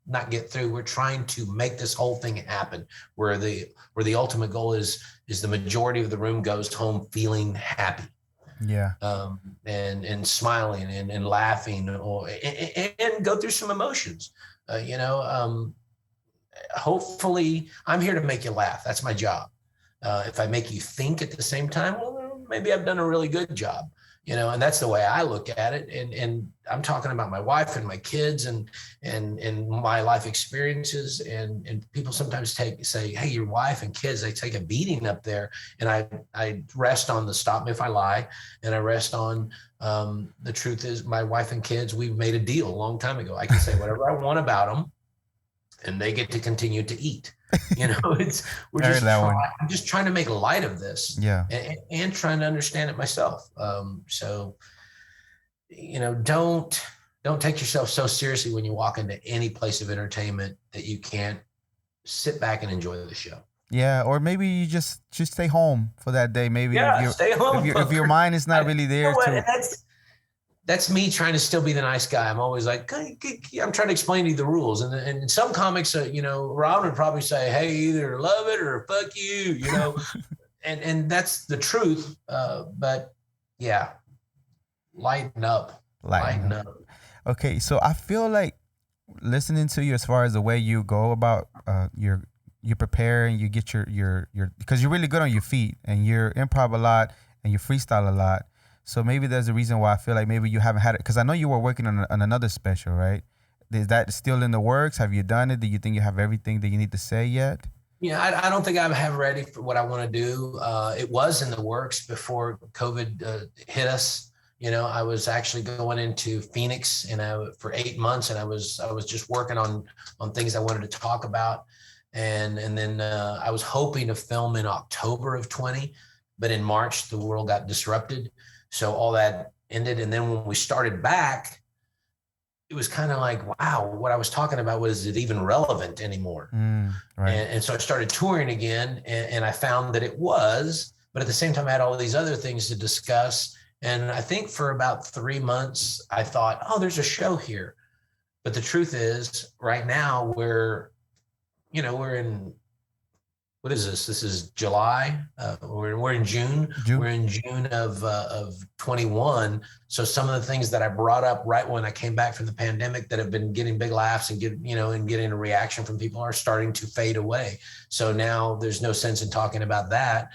not get through. We're trying to make this whole thing happen, where the ultimate goal is the majority of the room goes home feeling happy. Yeah. And smiling and laughing, and go through some emotions. Hopefully I'm here to make you laugh. That's my job. If I make you think at the same time, well, maybe I've done a really good job. And that's the way I look at it. And I'm talking about my wife and my kids and my life experiences. And people sometimes say, hey, your wife and kids, they take a beating up there. And I rest on the stop me if I lie. And I rest on the truth is my wife and kids, we made a deal a long time ago. I can say whatever I want about them, and they get to continue to eat. I'm just trying to make light of this. Yeah. And trying to understand it myself. So, don't take yourself so seriously when you walk into any place of entertainment that you can't sit back and enjoy the show. Yeah, or maybe you just stay home for that day. Maybe stay home. If your mind is not really there that's me trying to still be the nice guy. I'm always like, I'm trying to explain to you the rules. And some comics, Ron would probably say, hey, either love it or fuck you, and that's the truth. But yeah, lighten up. Okay, so I feel like listening to you as far as the way you go about your you prepare and you get your because you're really good on your feet and you're improv a lot and you freestyle a lot. So maybe there's a reason why I feel like maybe you haven't had it, because I know you were working on another special, right? Is that still in the works? Have you done it? Do you think you have everything that you need to say yet? Yeah, I don't think I have ready for what I want to do. It was in the works before COVID hit us. You know, I was actually going into Phoenix for 8 months, and I was just working on things I wanted to talk about, and then I was hoping to film in October of 20, but in March the world got disrupted, so all that ended. And then when we started back, it was kind of like, wow, what I was talking about, was it even relevant anymore? Right. And so I started touring again, and I found that it was, but at the same time I had all these other things to discuss. And I think for about 3 months, I thought, oh, there's a show here. But the truth is, right now we're in, what is this? This is July. We're in June. We're in June of 21. So some of the things that I brought up right when I came back from the pandemic that have been getting big laughs and getting a reaction from people are starting to fade away. So now there's no sense in talking about that.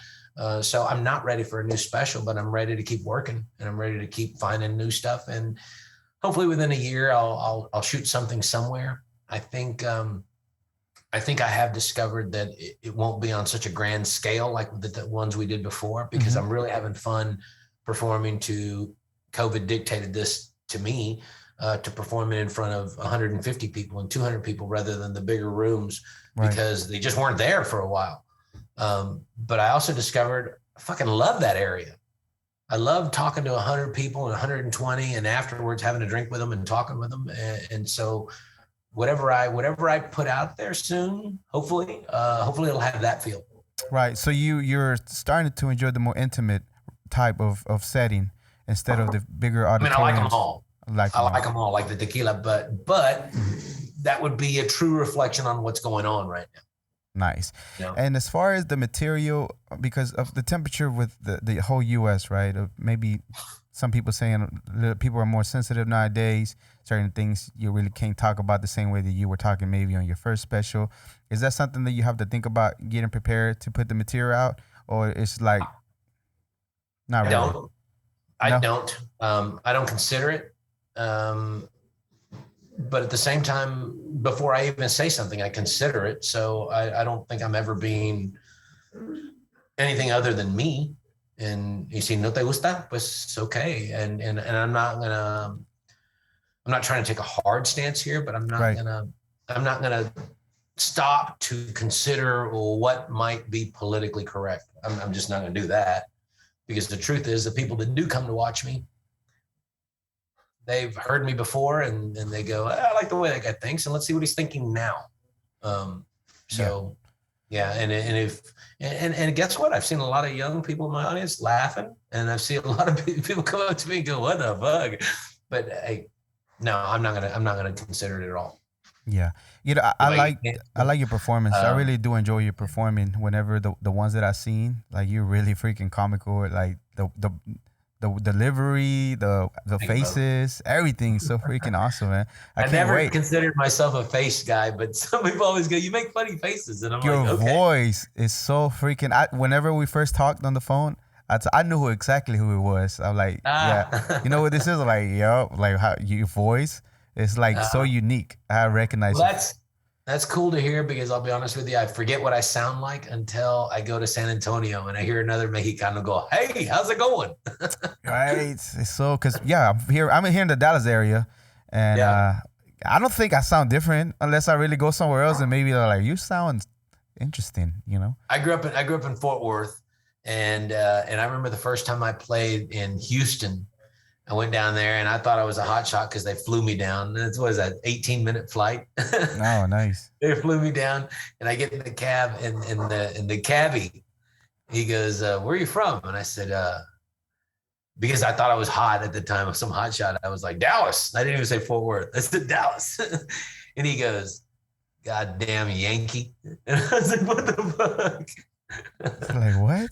So I'm not ready for a new special, but I'm ready to keep working, and I'm ready to keep finding new stuff. And hopefully within a year, I'll shoot something somewhere. I think I have discovered that it won't be on such a grand scale like the ones we did before, because I'm really having fun performing to. COVID dictated this to me, to perform it in front of 150 people and 200 people rather than the bigger rooms, right, because they just weren't there for a while. But I also discovered I fucking love that area. I love talking to 100 people and 120 and afterwards having a drink with them and talking with them. And so whatever I put out there soon, hopefully it'll have that feel. Right. So you're starting to enjoy the more intimate type of setting instead of the bigger auditoriums. I mean, I like them all. I like them all, like the tequila, but that would be a true reflection on what's going on right now. Nice. Yeah. And as far as the material, because of the temperature with the whole U.S., right? Maybe some people saying people are more sensitive nowadays. Certain things you really can't talk about the same way that you were talking maybe on your first special. Is that something that you have to think about getting prepared to put the material out, or it's like not really? I don't consider it. But at the same time, before I even say something, I consider it. So I don't think I'm ever being anything other than me. And y si no te gusta, pues it's okay. And I'm not trying to take a hard stance here, but I'm not gonna stop to consider what might be politically correct. I'm just not gonna do that, because the truth is the people that do come to watch me, they've heard me before, and they go, I like the way that guy thinks, and let's see what he's thinking now. And guess what? I've seen a lot of young people in my audience laughing, and I've seen a lot of people come up to me and go, "What the fuck?" But hey, no, I'm not gonna consider it at all. Yeah, I like your performance. I really do enjoy your performing. Whenever the ones that I've seen, like, you're really freaking comical. Like the delivery, the faces, everything's so freaking awesome, man. I never considered myself a face guy, but some people always go, "You make funny faces," and I'm your like, okay. voice is so freaking. Whenever we first talked on the phone, I knew exactly who it was. I'm like, yeah, you know what this is? Like, yo, like how your voice is like so unique. I recognize it. That's cool to hear, because I'll be honest with you, I forget what I sound like until I go to San Antonio and I hear another Mexicano go, "Hey, how's it going?" Right. It's so, because I'm here in the Dallas area, and I don't think I sound different unless I really go somewhere else, and maybe they're like, "You sound interesting," you know. I grew up in Fort Worth, and I remember the first time I played in Houston. I went down there and I thought I was a hot shot because they flew me down. It was an 18-minute flight. Oh, nice. They flew me down, and I get in the cab, and the cabbie, he goes, "Where are you from?" And I said, because I thought I was hot at the time, some hot shot. I was like, "Dallas." I didn't even say Fort Worth. I said Dallas. And he goes, "God damn Yankee." And I was like, "What the fuck?" Like, what?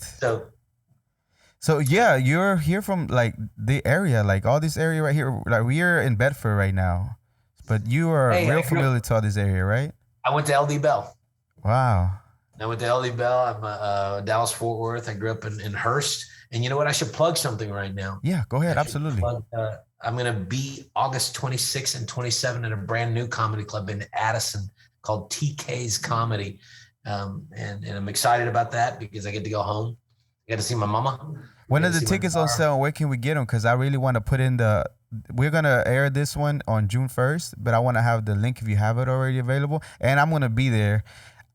So yeah, you're here from like the area, like all this area right here. Like, we're in Bedford right now, but you are real familiar to all this area, right? I went to LD Bell. Wow. I went to LD Bell. I'm Dallas Fort Worth. I grew up in Hearst. And you know what? I should plug something right now. Yeah, go ahead. Absolutely. I'm going to be August 26 and 27 in a brand new comedy club in Addison called TK's Comedy. And I'm excited about that because I get to go home. I get to see my mama. When are the tickets on sale? Where can we get them? Because I really want to put in we're going to air this one on June 1st, but I want to have the link if you have it already available. And I'm going to be there.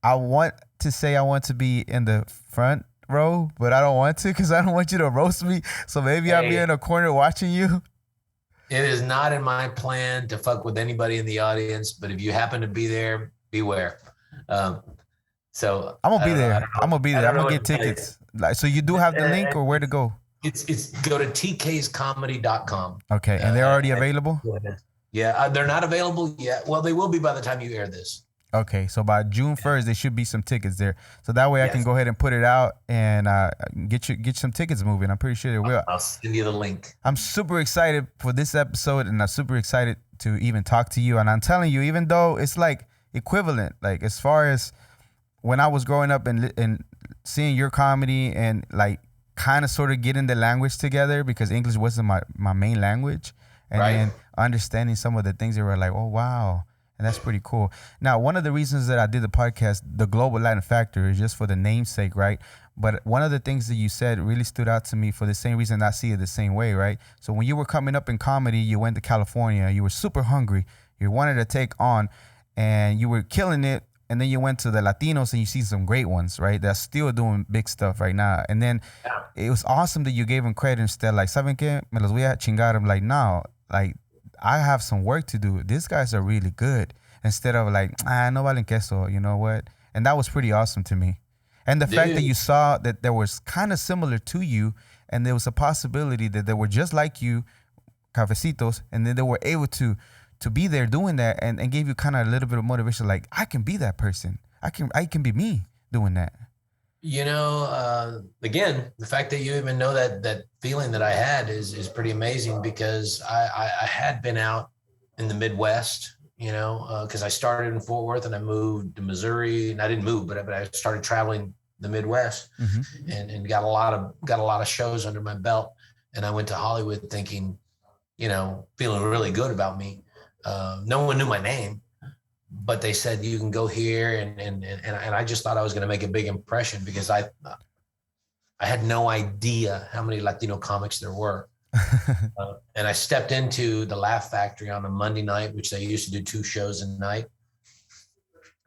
I want to say I want to be in the front row, but I don't want to because I don't want you to roast me. So maybe I'll be in a corner watching you. It is not in my plan to fuck with anybody in the audience, but if you happen to be there, beware. So I'm gonna be there. I'm gonna be there. I'm gonna get tickets. So you do have the link or where to go? It's go to tkscomedy.com. Okay, and they're already available? Yeah, they're not available yet. Well, they will be by the time you air this. Okay, so by June 1st, there should be some tickets there. So that way I can go ahead and put it out and get some tickets moving. I'm pretty sure there will. I'll send you the link. I'm super excited for this episode, and I'm super excited to even talk to you. And I'm telling you, even though it's like equivalent, like as far as when I was growing up and seeing your comedy and like kind of sort of getting the language together because English wasn't my main language. And then understanding some of the things that were like, oh, wow. And that's pretty cool. Now, one of the reasons that I did the podcast, The Global Latin Factor, is just for the namesake, right? But one of the things that you said really stood out to me for the same reason I see it the same way, right? So when you were coming up in comedy, you went to California, you were super hungry, you wanted to take on, and you were killing it. And then you went to the Latinos and you see some great ones, right? They're still doing big stuff right now. And then it was awesome that you gave them credit instead. Like, ¿saben qué? Me los voy a chingar. I'm like, no, like, I have some work to do. These guys are really good. Instead of like, no valen queso, you know what? And that was pretty awesome to me. And the fact that you saw that there was kind of similar to you and there was a possibility that they were just like you, cafecitos, and then they were able to be there doing that and gave you kind of a little bit of motivation, like, I can be that person. I can be me doing that. You know, again, the fact that you even know that feeling that I had is pretty amazing because I had been out in the Midwest, you know, because I started in Fort Worth and I moved to Missouri, and I didn't move, but I started traveling the Midwest and got a lot of shows under my belt. And I went to Hollywood thinking, you know, feeling really good about me. No one knew my name, but they said, you can go here. And I just thought I was going to make a big impression because I had no idea how many Latino comics there were. And I stepped into the Laugh Factory on a Monday night, which they used to do 2 shows a night.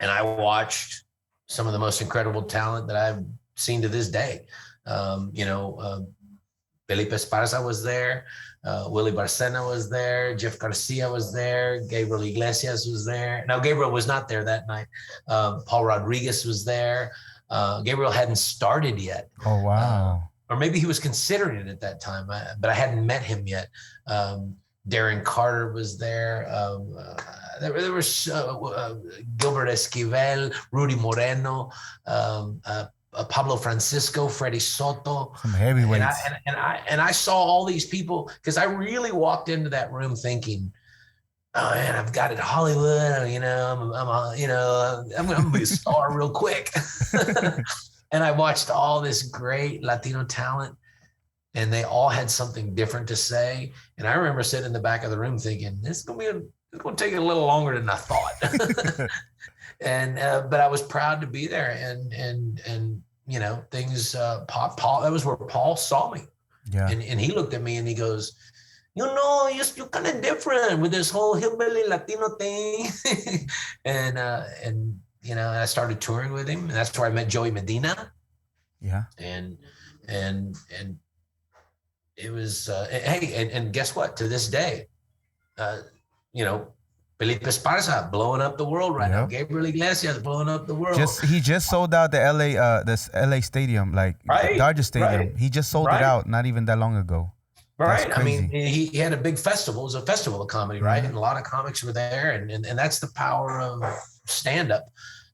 And I watched some of the most incredible talent that I've seen to this day. You know, Felipe Esparza was there. Willie Barcena was there. Jeff Garcia was there. Gabriel Iglesias was there. Now, Gabriel was not there that night. Paul Rodriguez was there. Gabriel hadn't started yet. Oh, wow. Or maybe he was considering it at that time, but I hadn't met him yet. Darren Carter was there. There was Gilbert Esquivel, Rudy Moreno, Pablo Francisco, Freddie Soto. Some heavyweights. And I saw all these people because I really walked into that room thinking, oh man, I've got it Hollywood. You know, I'm gonna be a star real quick. And I watched all this great Latino talent, and they all had something different to say. And I remember sitting in the back of the room thinking, it's gonna take a little longer than I thought. But I was proud to be there, and you know, things. Paul, that was where Paul saw me, and he looked at me and he goes, you know, you're kind of different with this whole hillbilly Latino thing, and you know, I started touring with him, and that's where I met Joey Medina. Yeah, and it was hey, and guess what? To this day, you know, Felipe Esparza blowing up the world right now. Gabriel Iglesias blowing up the world. He just sold out the LA stadium, like Dodger Stadium. He just sold it out not even that long ago. Right. I mean, he had a big festival. It was a festival of comedy, right? And a lot of comics were there, and that's the power of stand-up.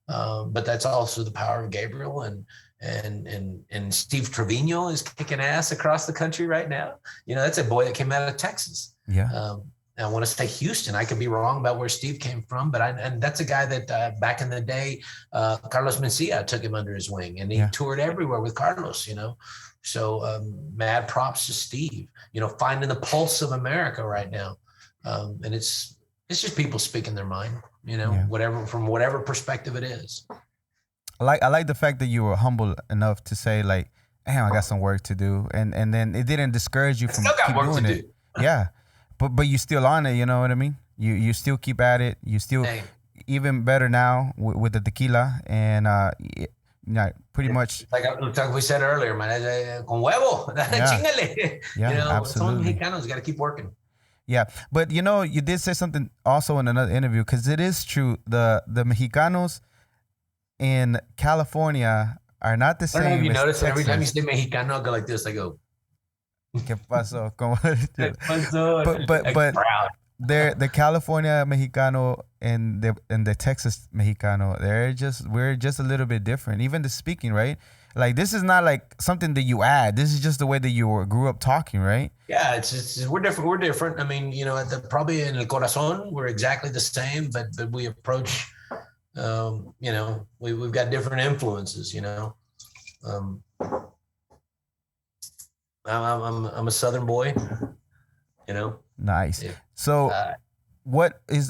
But that's also the power of Gabriel, and Steve Trevino is kicking ass across the country right now. You know, that's a boy that came out of Texas. Yeah. I want to say Houston. I could be wrong about where Steve came from, but and that's a guy that back in the day, Carlos Mencia took him under his wing, and he toured everywhere with Carlos, you know. So mad props to Steve, you know, finding the pulse of America right now. And it's just people speaking their mind, you know, from whatever perspective it is. I like the fact that you were humble enough to say, like, damn, I got some work to do. And then it didn't discourage you from keep doing it. Yeah. But you still on it, you know what I mean? You still keep at it. You still even better now with the tequila, and pretty much like we said earlier, man. Con huevo, chingale. Yeah, you know, absolutely. some Mexicanos got to keep working. Yeah, but you know, you did say something also in another interview, because it is true. The Mexicanos in California are not the same. I don't know if you notice Texas. every time you say Mexicano, I go like this. I go, ¿Qué pasó? but proud. The California Mexicano and the Texas Mexicano, we're just a little bit different. Even the speaking, right? Like, this is not like something that you add. This is just the way that you grew up talking, right? Yeah, it's we're different. We're different. I mean, you know, probably in el corazón, we're exactly the same, but we approach, you know, we've got different influences, you know. I'm a Southern boy, you know. Nice. So,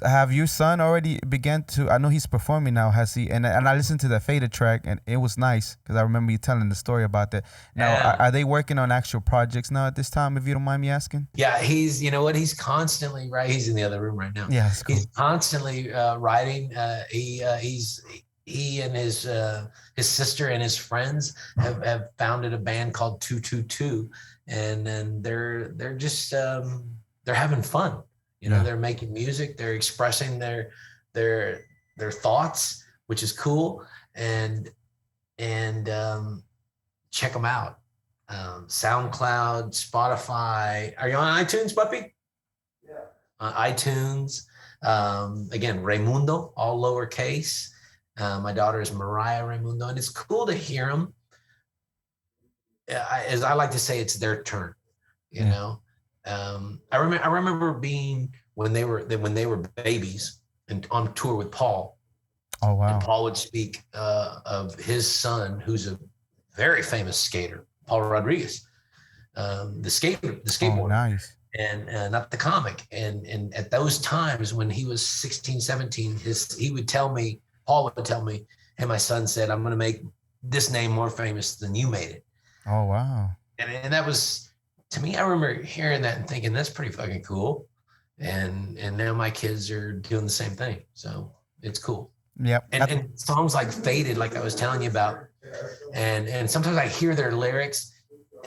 have your son already began to? I know he's performing now. Has he? And I listened to the Faded track, and it was nice because I remember you telling the story about that. Now, are they working on actual projects now at this time? If you don't mind me asking. Yeah, you know what? He's constantly right. He's in the other room right now. Yeah, that's cool. He's constantly writing. He and his sister and his friends have founded a band called 222, and then they're just they're having fun. You know, they're making music, they're expressing their thoughts, which is cool, and check them out. SoundCloud, Spotify. Are you on iTunes, puppy? Yeah. On iTunes. Again, Reymundo, all lowercase. My daughter is Mariah Reymundo, and it's cool to hear them. As I like to say, it's their turn. You know. I remember being when they were babies and on tour with Paul. Oh wow! And Paul would speak of his son, who's a very famous skater, Paul Rodriguez, the skateboarder. Oh, nice. And not the comic. And at those times when he was 16, 17, Paul would tell me, "Hey, my son said, I'm going to make this name more famous than you made it." Oh wow! And that was. To me, I remember hearing that and thinking that's pretty fucking cool, and now my kids are doing the same thing, so it's cool. Yep. And songs like "Faded," like I was telling you about, and sometimes I hear their lyrics,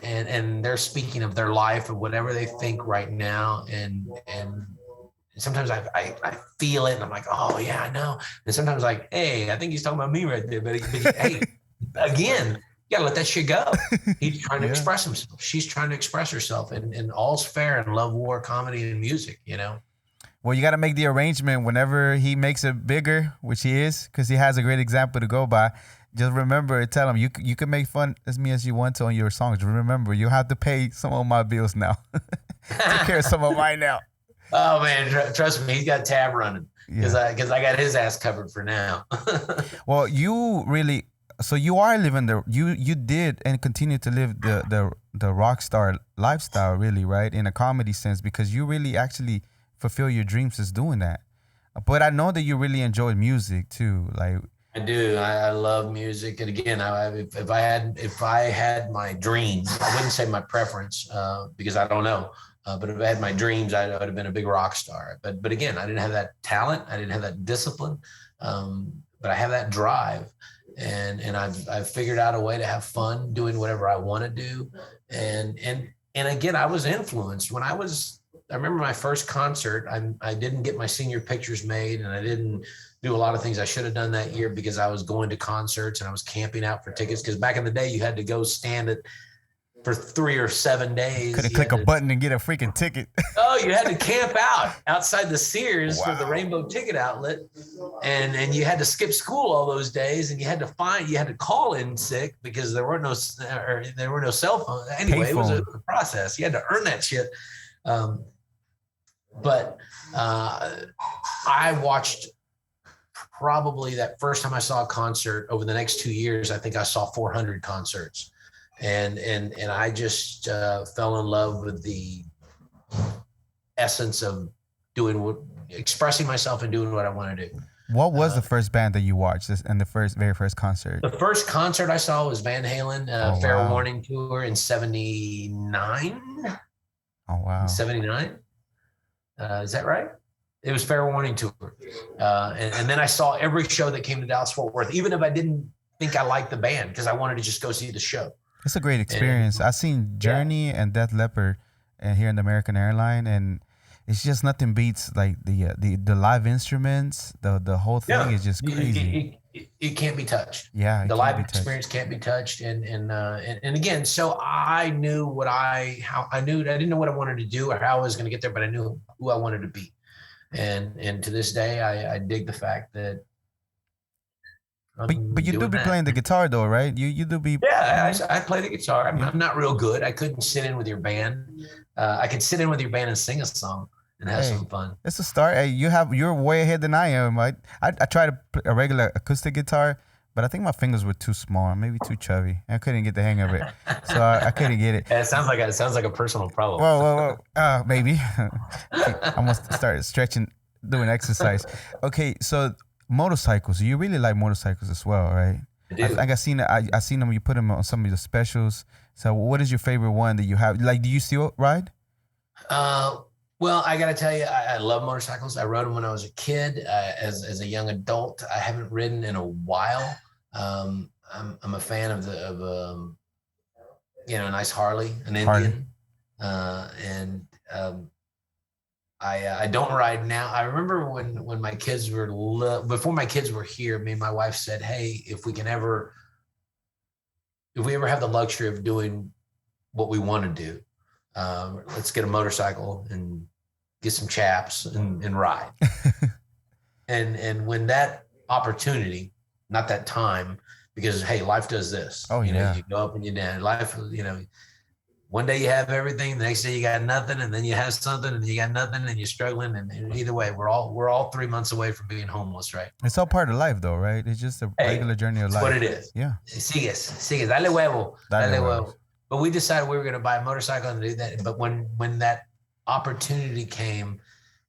and they're speaking of their life or whatever they think right now, and sometimes I feel it, and I'm like, oh yeah, I know. And sometimes like, hey, I think he's talking about me right there, but hey, again. You gotta let that shit go. He's trying to express himself. She's trying to express herself, and all's fair in love, war, comedy, and music, you know? Well, you got to make the arrangement whenever he makes it bigger, which he is, because he has a great example to go by. Just remember, tell him, you can make fun as me as you want to on your songs. Remember, you have to pay some of my bills now. Take care of some of mine now. Oh, man, trust me, he's got tab running because I got his ass covered for now. Well, so you are living you did and continue to live the rock star lifestyle, really, right? In a comedy sense, because you really actually fulfill your dreams as doing that. But I know that you really enjoy music too. Like I do. I love music, and again, if I had my dreams, I wouldn't say my preference because I don't know. But if I had my dreams, I would have been a big rock star. But again, I didn't have that talent. I didn't have that discipline. But I have that drive. And I've figured out a way to have fun doing whatever I want to do. And again, I was influenced when I remember my first concert. I didn't get my senior pictures made, and I didn't do a lot of things I should have done that year because I was going to concerts and I was camping out for tickets. Because back in the day, you had to go stand it for 3 or 7 days. Couldn't click a button and get a freaking ticket. Oh, you had to camp out outside the Sears for the Rainbow Ticket Outlet, and you had to skip school all those days, and you had to call in sick because there were no cell phones. Anyway, it was a process. You had to earn that shit. But I watched probably that first time I saw a concert. Over the next 2 years, I think I saw 400 concerts, and I just fell in love with the essence of expressing myself and doing what I want to do. What was the first band that you watched and the very first concert? The first concert I saw was Van Halen, Fair Warning tour in 79. Oh, wow. 79. Is that right? It was Fair Warning tour. And then I saw every show that came to Dallas Fort Worth, even if I didn't think I liked the band, because I wanted to just go see the show. It's a great experience. I've seen Journey and Def Leppard and here in the American Airline, and it's just nothing beats like the live instruments. The whole thing is just crazy. It can't be touched. Yeah, the live experience can't be touched. And again, so I knew I didn't know what I wanted to do or how I was going to get there, but I knew who I wanted to be. And to this day, I dig the fact that. But you do be playing the guitar though, right? You do be. Yeah, I play the guitar. I'm not real good. I couldn't sit in with your band. I could sit in with your band and sing a song and have some fun. It's a start. Hey, you're way ahead than I am. I tried to play a regular acoustic guitar, but I think my fingers were too small, maybe too chubby. I couldn't get the hang of it, so I couldn't get it. It sounds like a personal problem. Whoa. Maybe I must start stretching, doing exercise. Okay, so motorcycles. You really like motorcycles as well, right? I do. I seen them. You put them on some of the specials. So, what is your favorite one that you have? Like, do you still ride? Well, I got to tell you, I love motorcycles. I rode them when I was a kid. As a young adult, I haven't ridden in a while. I'm a fan of a nice Harley, an Indian, and I don't ride now. I remember when my kids were before my kids were here. Me and my wife said, "Hey, if we ever have the luxury of doing what we want to do, let's get a motorcycle and get some chaps and ride." and when that opportunity, not that time, because hey, life does this. Oh, you go up and you're down. Life, one day you have everything, the next day you got nothing, and then you have something, and you got nothing, and you're struggling. And either way, we're all 3 months away from being homeless, right? It's all part of life, though, right? It's just a regular journey of life. That's what it is. Yeah. Sigues, dale huevo, dale huevo. But we decided we were going to buy a motorcycle and do that. But when that opportunity came,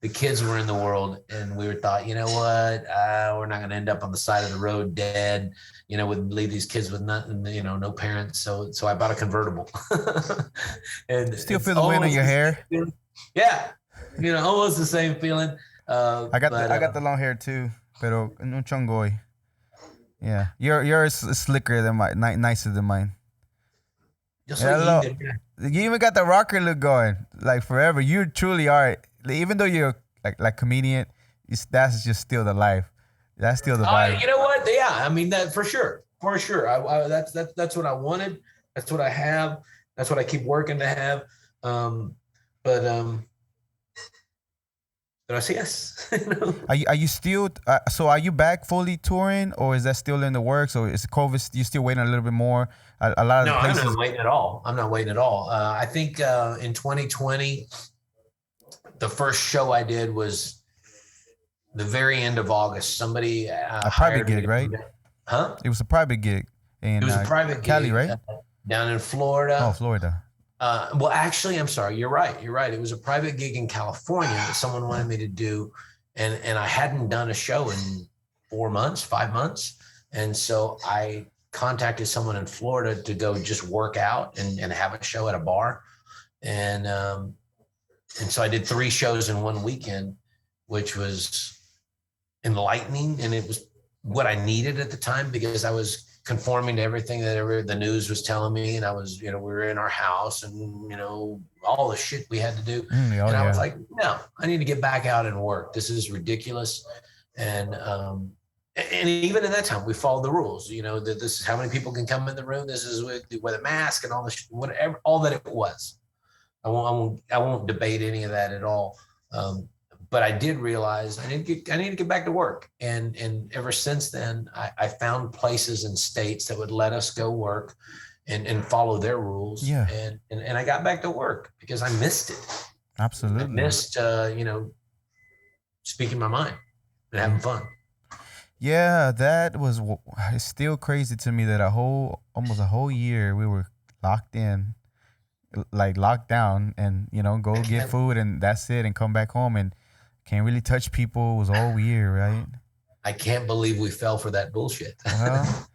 the kids were in the world, and we thought, you know what, we're not going to end up on the side of the road dead. Leave these kids with nothing, no parents. So I bought a convertible. And still feel the wind in your hair. Yeah, almost the same feeling. I got the long hair too, pero un chongoy. Yeah, yours is slicker than mine, nicer than mine. You even got the rocker look going, like forever. You truly are. Even though you're like comedian, that's just still the life. That's still the vibe. You know what? Yeah, I mean that for sure. That's what I wanted. That's what I have. That's what I keep working to have. But I say yes. Are you still? So are you back fully touring, or is that still in the works, or is COVID? You still waiting a little bit more? A lot of the places. I'm not waiting at all. I think in 2020, the first show I did was the very end of August. Somebody a private gig, right? Huh? It was a private gig. It was a private Cali, gig, right? Down in Florida. Oh, Florida. Well, actually, I'm sorry. You're right. It was a private gig in California that someone wanted me to do. And I hadn't done a show in 5 months. And so I contacted someone in Florida to go just work out and have a show at a bar. And so I did 3 shows in one weekend, which was enlightening. And it was what I needed at the time, because I was conforming to everything that the news was telling me. And I was, we were in our house and, all the shit we had to do. I was like, no, I need to get back out and work. This is ridiculous. And even in that time, we followed the rules, that this is how many people can come in the room. This is with a mask and all the shit, whatever, all that it was. I won't debate any of that at all. But I did realize I need to get back to work. And ever since then, I found places and states that would let us go work and follow their rules. Yeah. And I got back to work because I missed it. Absolutely. I missed, speaking my mind and having fun. Yeah, it's still crazy to me that almost a whole year we were locked in, like locked down, and go get food and that's it, and come back home and can't really touch people. It was all weird, right? I can't believe we fell for that bullshit. Well,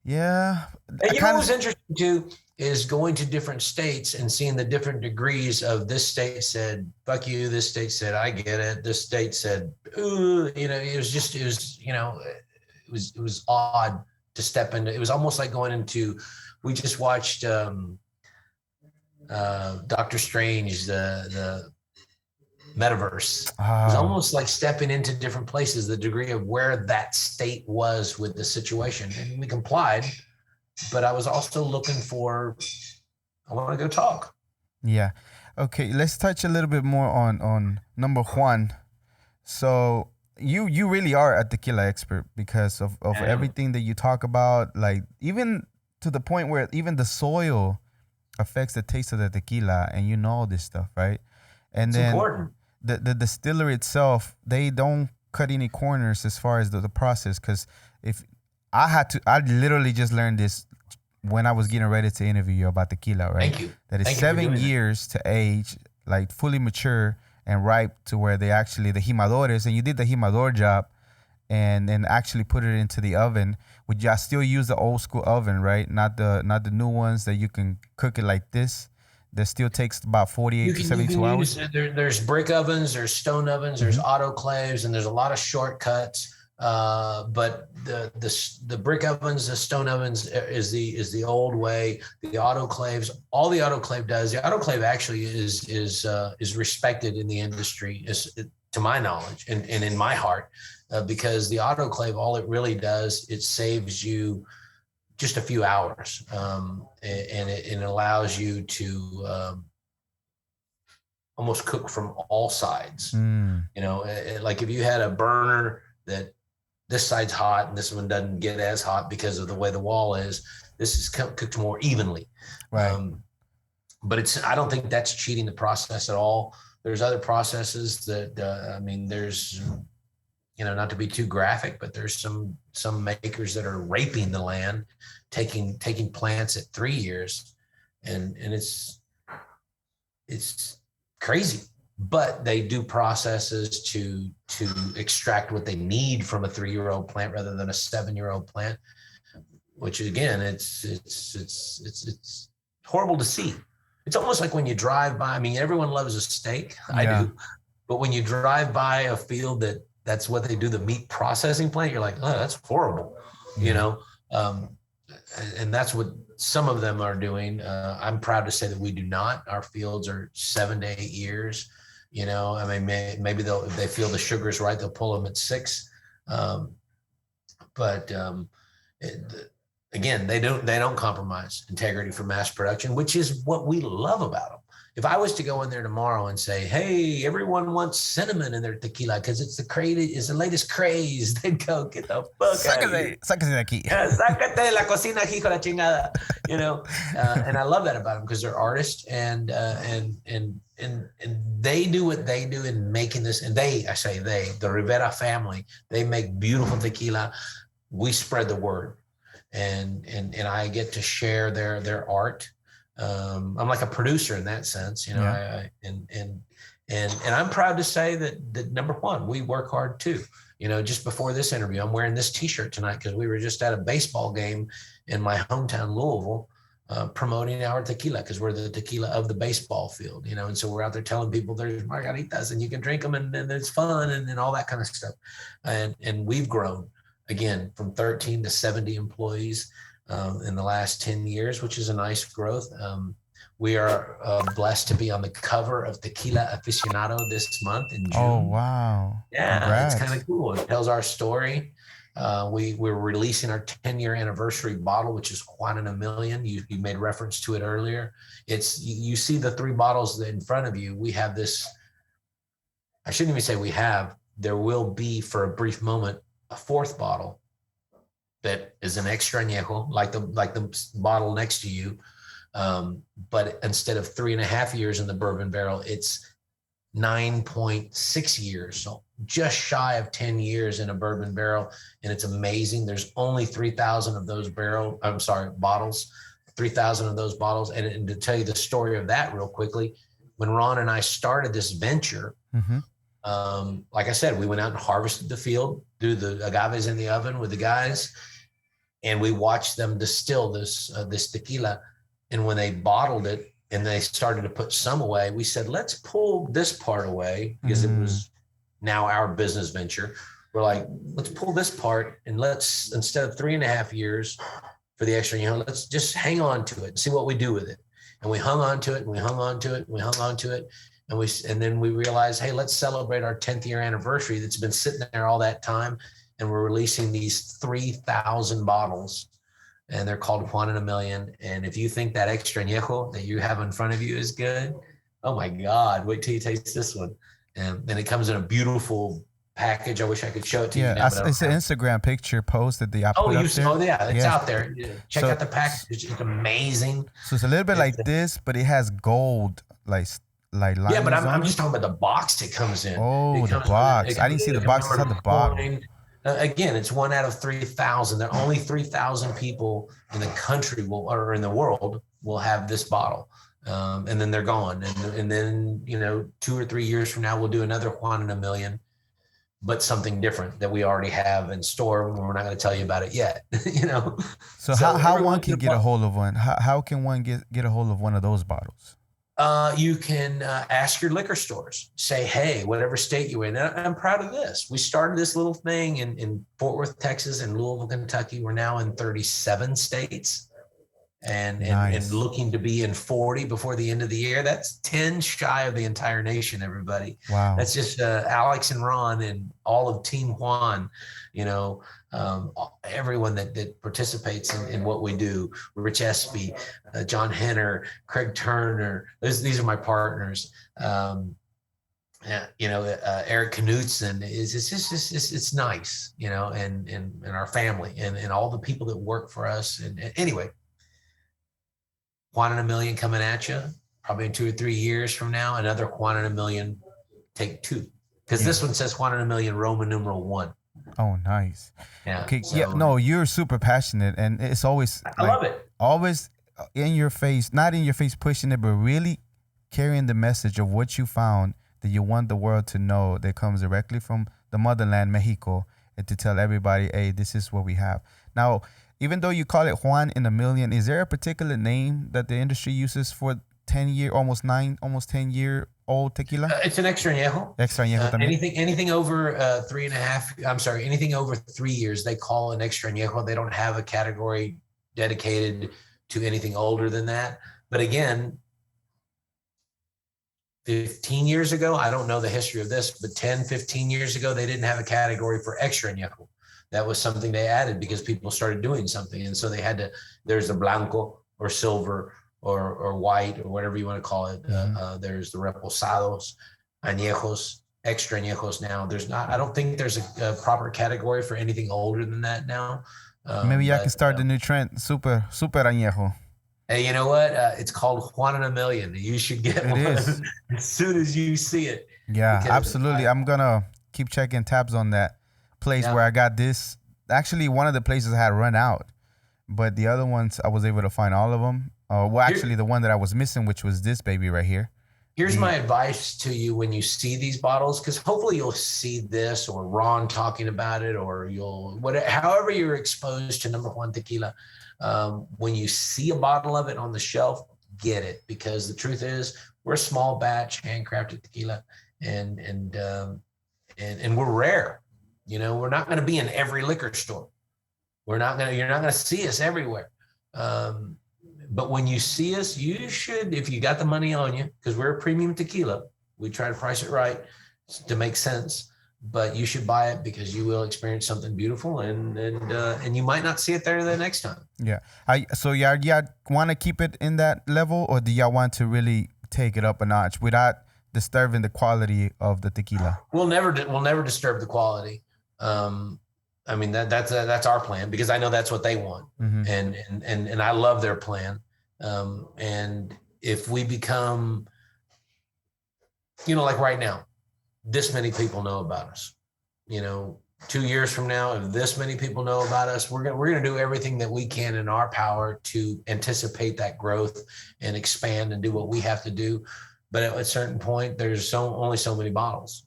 yeah. And what was interesting too is going to different states and seeing the different degrees of this state said, fuck you. This state said, I get it. This state said, ooh, it was odd to step into. It was almost like going into, we just watched Doctor Strange, the metaverse. It was almost like stepping into different places, the degree of where that state was with the situation. And we complied, but I was also looking for, I want to go talk. Yeah. Okay, let's touch a little bit more on number one. So you really are a tequila expert because of everything that you talk about, like even to the point where even the soil affects the taste of the tequila, and all this stuff, right? And it's then important. The distillery itself, they don't cut any corners as far as the process, because if I literally just learned this when I was getting ready to interview you about tequila, right? Thank you. That is 7 years to age, like fully mature and ripe to where they actually, the jimadores, and you did the jimador job and then actually put it into the oven. Would y'all still use the old school oven, right? Not the new ones that you can cook it like this. That still takes about 48 to 72 hours. There's brick ovens, there's stone ovens, there's autoclaves, and there's a lot of shortcuts. But the brick ovens, the stone ovens is the old way. The autoclaves, all the autoclave does, the autoclave actually is respected in the industry, to my knowledge and in my heart, because the autoclave, all it really does, it saves you just a few hours, and it allows you to almost cook from all sides. Like if you had a burner that this side's hot and this one doesn't get as hot because of the way the wall is, this is cooked more evenly. Right. But I don't think that's cheating the process at all. There's other processes that, there's, not to be too graphic, but there's some makers that are raping the land, taking plants at 3 years, and it's crazy. But they do processes to extract what they need from a 3-year-old plant rather than a 7-year-old plant, which again, it's horrible to see. It's almost like when you drive by. I mean, everyone loves a steak. I do. But when you drive by a field that's what they do, the meat processing plant, you're like, oh, that's horrible, and that's what some of them are doing. I'm proud to say that we do not. Our fields are 7 to 8 years. Maybe if they feel the sugar is right, they'll pull them at 6. Again, they don't compromise integrity for mass production, which is what we love about them. If I was to go in there tomorrow and say, hey, everyone wants cinnamon in their tequila because it's the latest craze, they'd go, get the fuck out of here. Sáquese de aquí. Sácate de la cocina, hijo de la chingada. And I love that about them because they're artists and they do what they do in making this. And the Rivera family, they make beautiful tequila. We spread the word, and I get to share their art. I'm like a producer in that sense, and I'm proud to say that number one, we work hard too. Just before this interview, I'm wearing this T-shirt tonight because we were just at a baseball game in my hometown, Louisville, promoting our tequila because we're the tequila of the baseball field, and so we're out there telling people there's margaritas and you can drink them and it's fun and all that kind of stuff. And we've grown again from 13 to 70 employees in the last 10 years, which is a nice growth. We are blessed to be on the cover of Tequila Aficionado this month in June. Oh, wow. Yeah, Congrats. It's kind of cool. It tells our story. We're releasing our 10-year anniversary bottle, which is Juan in a Million. You made reference to it earlier. You see the 3 bottles in front of you. We have this, I shouldn't even say we have, there will be for a brief moment, a 4th bottle that is an extra añejo, like the bottle next to you. But instead of 3.5 years in the bourbon barrel, it's 9.6 years. So just shy of 10 years in a bourbon barrel. And it's amazing. There's only 3,000 of those bottles, 3,000 of those bottles. And to tell you the story of that real quickly, when Ron and I started this venture, like I said, we went out and harvested the field, threw the agaves in the oven with the guys, and we watched them distill this tequila. And when they bottled it and they started to put some away, we said, let's pull this part away, because it was now our business venture. We're like, let's pull this part, and let's, instead of 3.5 years for the extra, let's just hang on to it and see what we do with it. And we hung on to it, and we hung on to it, and we hung on to it. And then we realized, hey, let's celebrate our 10th year anniversary that's been sitting there all that time. And we're releasing these 3,000 bottles, and they're called Juan in a Million. And if you think that extra añejo that you have in front of you is good, oh my God, wait till you taste this one. And then it comes in a beautiful package. I wish I could show it to you. Yeah, it's an Instagram picture post that they put up there. It's out there. Check out the package. It's amazing. So it's a little bit like this, but it has gold, like lines. Yeah, but I'm just talking about the box it comes in. Oh, the box. I didn't see the box. It's on the bottom. Again, it's 1 out of 3,000. There are only 3,000 people in the country or in the world will have this bottle. And then they're gone. And then, 2 or 3 years from now, we'll do another Juan in a Million, but something different that we already have in store. And we're not going to tell you about it yet, So how one can get a hold of one? How can one get a hold of one of those bottles? You can ask your liquor stores, say, hey, whatever state you're in. And I'm proud of this. We started this little thing in Fort Worth, Texas, and Louisville, Kentucky. We're now in 37 states and looking to be in 40 before the end of the year. That's 10 shy of the entire nation, everybody. Wow. That's just Alex and Ron and all of Team Juan, everyone that participates in what we do. Rich Espy, John Henner, Craig Turner. These are my partners. Eric Knudsen. It's nice, and our family and all the people that work for us. And anyway, Juan in a Million coming at you probably in 2 or 3 years from now. Another Juan in a Million take 2, because this one says Juan in a Million Roman numeral 1. Oh, nice. Yeah. Okay. So, no, you're super passionate, and it's always I love it. Always in your face, not in your face pushing it, but really carrying the message of what you found that you want the world to know that comes directly from the motherland, Mexico, and to tell everybody, hey, this is what we have. Now, even though you call it Juan in a Million, is there a particular name that the industry uses for almost 10-year-old tequila? It's an extra añejo. Extra añejo también. Anything over 3.5. I'm sorry, anything over 3 years, they call an extra añejo. They don't have a category dedicated to anything older than that. But again, 15 years ago, I don't know the history of this, but 10, 15 years ago, they didn't have a category for extra añejo. That was something they added because people started doing something. And so they had to, there's the blanco or silver or white or whatever you want to call it. There's the reposados, añejos, extra añejos now. I don't think there's a proper category for anything older than that now. Maybe I can start the new trend, super añejo. Hey, you know what? It's called Juan in a Million. You should get one as soon as you see it. Yeah, absolutely. I'm going to keep checking tabs on that place where I got this. Actually, one of the places had run out, but the other ones, I was able to find all of them. Actually, the one that I was missing, which was this baby right here. Here's my advice to you when you see these bottles, because hopefully you'll see this or Ron talking about it, or however you're exposed to number one tequila. When you see a bottle of it on the shelf, get it, because the truth is we're a small batch handcrafted tequila, and we're rare. We're not going to be in every liquor store. You're not going to see us everywhere. But when you see us, you should, if you got the money on you, because we're a premium tequila, we try to price it right to make sense, but you should buy it because you will experience something beautiful, and you might not see it there the next time. Yeah. So y'all want to keep it in that level, or do y'all want to really take it up a notch without disturbing the quality of the tequila? We'll never disturb the quality. I mean, that's our plan, because I know that's what they want. And I love their plan. And if we become like right now, this many people know about us. 2 years from now, if this many people know about us, we're gonna do everything that we can in our power to anticipate that growth and expand and do what we have to do. But at a certain point, there's only so many bottles.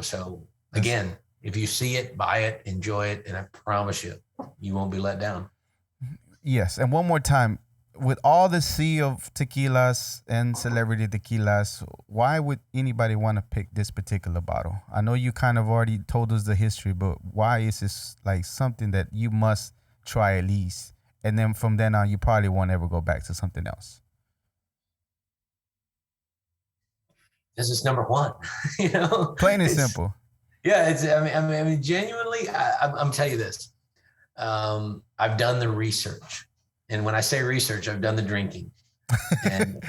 So again, if you see it, buy it, enjoy it, and I promise you won't be let down. Yes, and one more time, with all the sea of tequilas and celebrity tequilas, why would anybody want to pick this particular bottle? I know you kind of already told us the history, but why is this like something that you must try at least? And then from then on, you probably won't ever go back to something else. This is number one, Plain and simple. Yeah, I mean, genuinely, I'm telling you this. I've done the research. And when I say research, I've done the drinking, and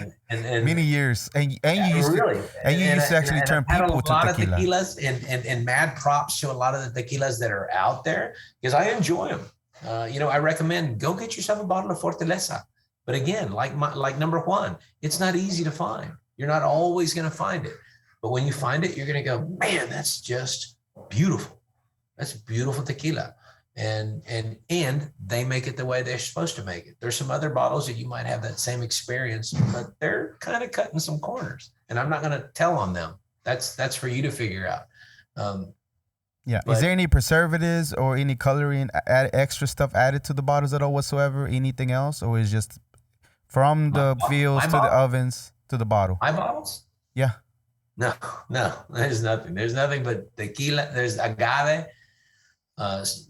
many years, and you used to actually turn people to tequila. A lot of tequilas, and mad props to a lot of the tequilas that are out there because I enjoy them. I recommend go get yourself a bottle of Fortaleza. But again, like number one, it's not easy to find. You're not always going to find it, but when you find it, you're going to go, man, that's just beautiful. That's beautiful tequila. And they make it the way they're supposed to make it. There's some other bottles that you might have that same experience, but they're kind of cutting some corners, and I'm not going to tell on them. That's for you to figure out. Is there any preservatives or any coloring, extra stuff added to the bottles at all whatsoever? Anything else, or is just from the fields to the ovens to the bottle? My bottles? Yeah. No, there's nothing. There's nothing but tequila. There's agave.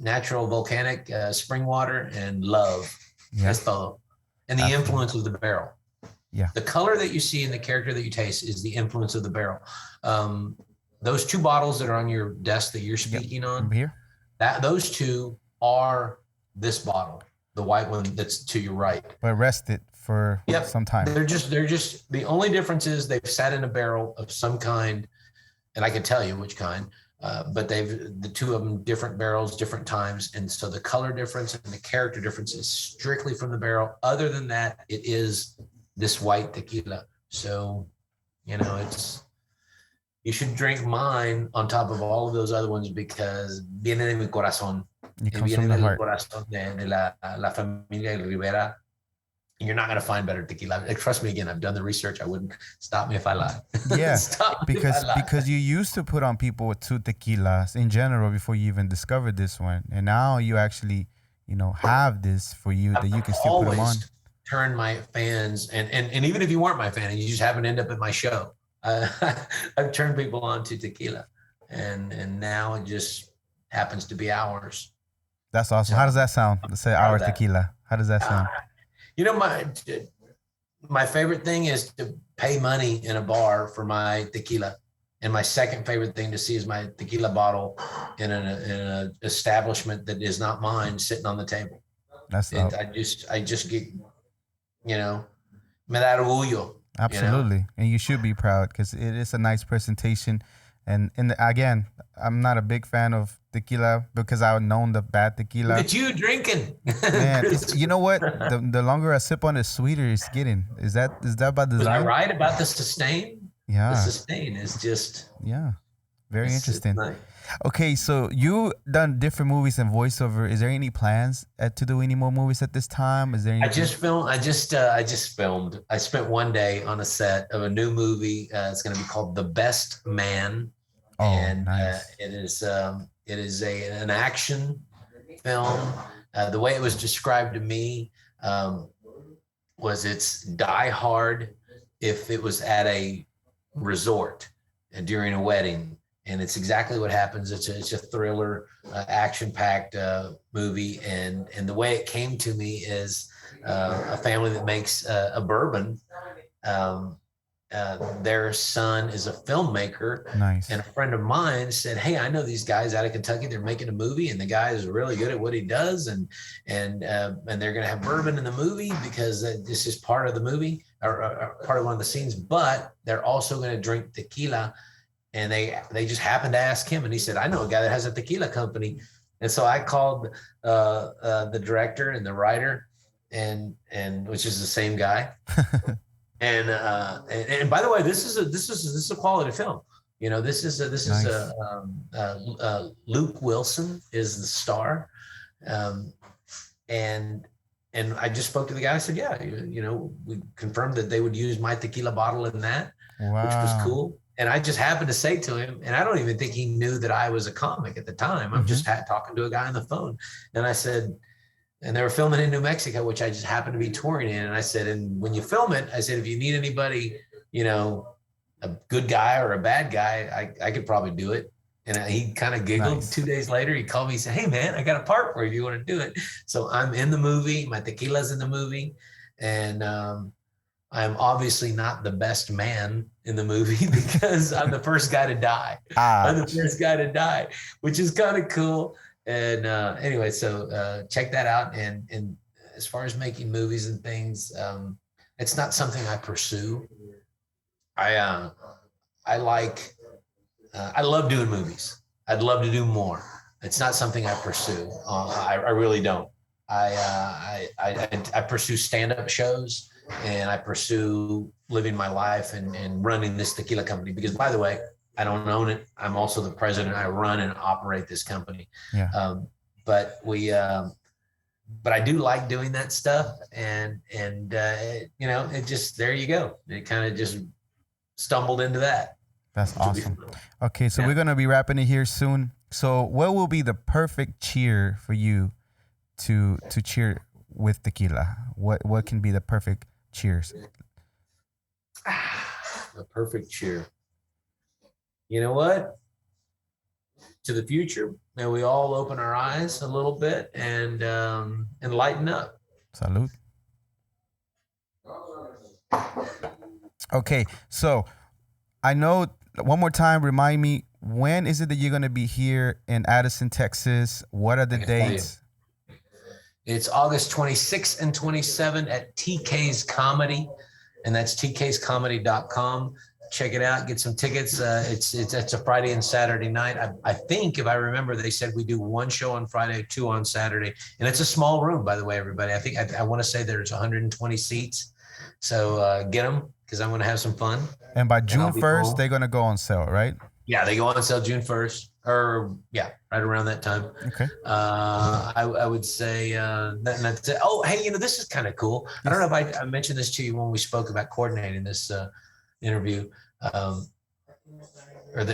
Natural volcanic spring water and love. That's todo. And the influence of the barrel. Yeah. The color that you see and the character that you taste is the influence of the barrel. Those two bottles that are on your desk that you're speaking on, here, those two are this bottle, the white one that's to your right. But rested for some time. They're just the only difference is they've sat in a barrel of some kind, and I can tell you which kind. But the two of them different barrels, different times, and so the color difference and the character difference is strictly from the barrel. Other than that, it is this white tequila. So, you should drink mine on top of all of those other ones because viene de mi corazón. It comes from the heart. Corazón de la familia Rivera. You're not going to find better tequila. Trust me, again, I've done the research. I wouldn't stop me if I lied. Yeah, because you used to put on people with two tequilas in general before you even discovered this one. And now you actually, have this for you that you can still put them on. Turn my fans, and even if you weren't my fan and you just happen to end up at my show, I've turned people on to tequila. And now it just happens to be ours. That's awesome. So, how does that sound? Let's say our tequila. How does that sound? My favorite thing is to pay money in a bar for my tequila, and my second favorite thing to see is my tequila bottle in an establishment that is not mine sitting on the table. That's and I just get, me da orgullo. Absolutely, and you should be proud because it is a nice presentation. And again, I'm not a big fan of tequila because I've known the bad tequila. Look at you drinking. Man, you know what? The longer I sip on it, the sweeter it's getting. Is that by design? Was I right about the sustain? Yeah. The sustain is just... Yeah. Very interesting. Nice. Okay, so you done different movies and voiceover. Is there any plans to do any more movies at this time? Is there any? I just filmed. I spent one day on a set of a new movie. It's going to be called The Best Man. Oh, and nice. It is an action film. The way it was described to me was it's Die Hard if it was at a resort and during a wedding. And it's exactly what happens. It's a thriller, action-packed movie. And the way it came to me is a family that makes a bourbon. Their son is a filmmaker. Nice. And a friend of mine said, hey, I know these guys out of Kentucky. They're making a movie, and the guy is really good at what he does. And they're going to have bourbon in the movie because this is part of the movie or part of one of the scenes. But they're also going to drink tequila. And they just happened to ask him, and he said, I know a guy that has a tequila company. And so I called the director and the writer, and which is the same guy. And by the way, this is a quality film. You know, Nice. Luke Wilson is the star, um, and I just spoke to the guy. I said, yeah, you know, we confirmed that they would use my tequila bottle in that, which was Wow. cool. And I just happened to say to him, and I don't even think he knew that I was a comic at the time. I'm Mm-hmm. just talking to a guy on the phone, and I said, and they were filming in New Mexico, which I just happened to be touring in. And I said, and when you film it, I said, if you need anybody, you know, a good guy or a bad guy, I could probably do it. And he kind of giggled. Nice. 2 days later, he called me and said, hey, man, I got a part for you if you want to do it. So I'm in the movie. My tequila's in the movie. And I'm obviously not the best man in the movie because I'm the first guy to die. I'm the Ouch. first guy to die, which is kind of cool. And anyway, so check that out. And as far as making movies and things, it's not something I pursue. I I like I love doing movies. I'd love to do more. It's not something I pursue. I really don't. I pursue stand-up shows, and I pursue living my life and running this tequila company. Because, by the way, I don't own it. I'm also the president. I run and operate this company. Yeah. But but I do like doing that stuff, and you know, it just, there you go. It kind of just stumbled into that. That's awesome. Okay, so we're gonna be wrapping it here soon. So, what will be the perfect cheer for you to cheer with tequila? What can be the perfect cheers? The perfect cheer. You know what? To the future, may we all open our eyes a little bit and lighten up. Salud. Okay, so I know, one more time, remind me, when is it that you're going to be here in Addison, Texas? What are the dates? It's August 26th and 27th at TK's Comedy, and that's tkscomedy.com. Check it out, get some tickets. It's a Friday and Saturday night. I think, if I remember, they said we do one show on Friday, two on Saturday, and it's a small room, by the way, everybody. I think I want to say there's 120 seats, so get them, because I'm going to have some fun. And by June 1st, they're going to go on sale, right? Yeah, they go on sale June 1st, or yeah, right around that time. Okay. I would say that's it. Oh, hey, you know, this is kind of cool. I don't know if I mentioned this to you when we spoke about coordinating this interview,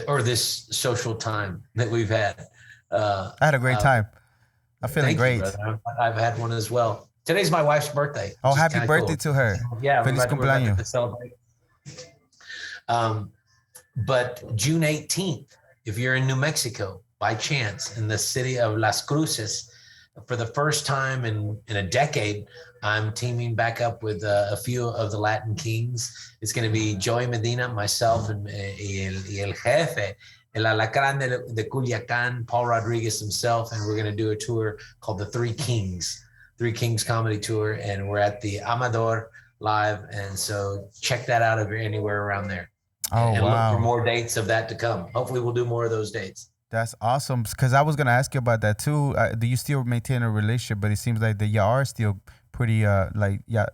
or this social time that we've had. I had a great time. I'm feeling great. I've had one as well. Today's my wife's birthday. Oh, happy birthday to her. Yeah, Feliz cumpleaños. we're about to celebrate. But June 18th, if you're in New Mexico, by chance, in the city of Las Cruces, for the first time in a decade, I'm teaming back up with a few of the Latin Kings. It's going to be Joey Medina, myself, and el jefe, el alacrán de Culiacán, Paul Rodriguez himself, and we're going to do a tour called the Three Kings Comedy Tour, and we're at the Amador Live, and so check that out if you're anywhere around there. Oh, and wow. Look for more dates of that to come. Hopefully we'll do more of those dates. That's awesome, because I was going to ask you about that too. Do you still maintain a relationship? But it seems like that you are still pretty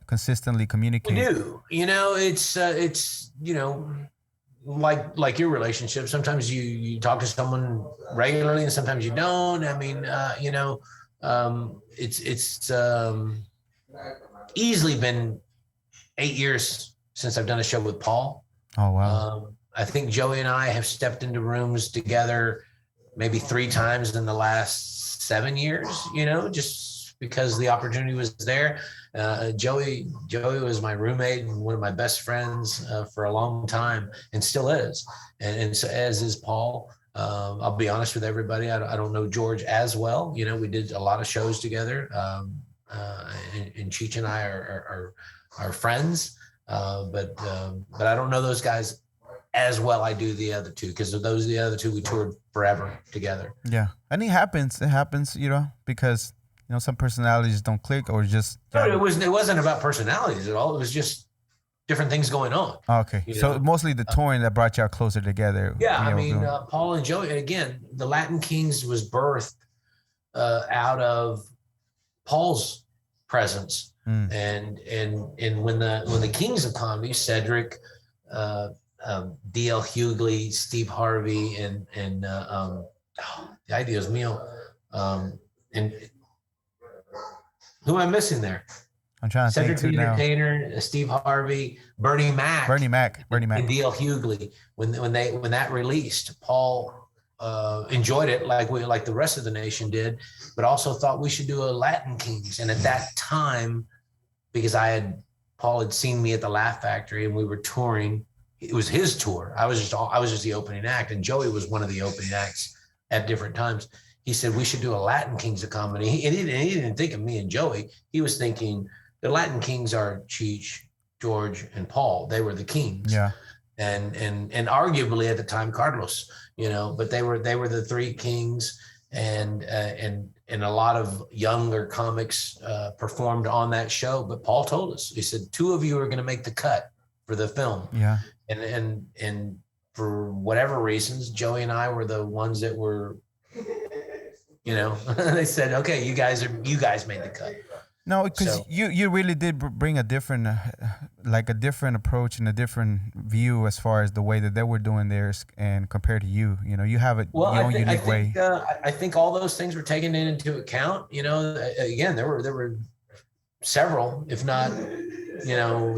consistently communicating. We do. You know, it's you know, like your relationship. Sometimes you talk to someone regularly, and sometimes you don't. I mean, you know, it's easily been 8 years since I've done a show with Paul. Oh, wow. I think Joey and I have stepped into rooms together maybe 3 times in the last 7 years, you know, just because the opportunity was there. Joey was my roommate and one of my best friends for a long time, and still is. And so, as is Paul. I'll be honest with everybody. I don't know George as well. You know, we did a lot of shows together. And Cheech and I are friends. But I don't know those guys as well I do the other two, because the other two we toured forever together. Yeah, and it happens, you know, because, you know, some personalities don't click, or just no, it wasn't about personalities at all. It was just different things going on. Okay, so mostly the touring that brought y'all closer together. Yeah, I mean, Paul and Joey, and again, the Latin Kings was birthed out of Paul's presence. And when the kings of comedy, Cedric, D.L. Hughley, Steve Harvey, and the idea is meal, and who am I missing there? I'm trying to Cedric think the too now. Entertainer, Steve Harvey, Bernie Mac, and D.L. Hughley. When that released, Paul enjoyed it like the rest of the nation did, but also thought we should do a Latin Kings. And at that time, because Paul had seen me at the Laugh Factory and we were touring. It was his tour. I was just the opening act, and Joey was one of the opening acts at different times. He said we should do a Latin Kings of comedy. He didn't think of me and Joey. He was thinking the Latin Kings are Cheech, George, and Paul. They were the kings. Yeah. And arguably at the time Carlos, but they were the three kings, and a lot of younger comics performed on that show. But Paul told us, he said, 2 of you are going to make the cut for the film. Yeah. And for whatever reasons, Joey and I were the ones that were, they said, okay, you guys made the cut. No, because you really did bring a different approach and a different view as far as the way that they were doing theirs, and compared to you, you have your own unique way. I think all those things were taken into account. Again, there were several, if not,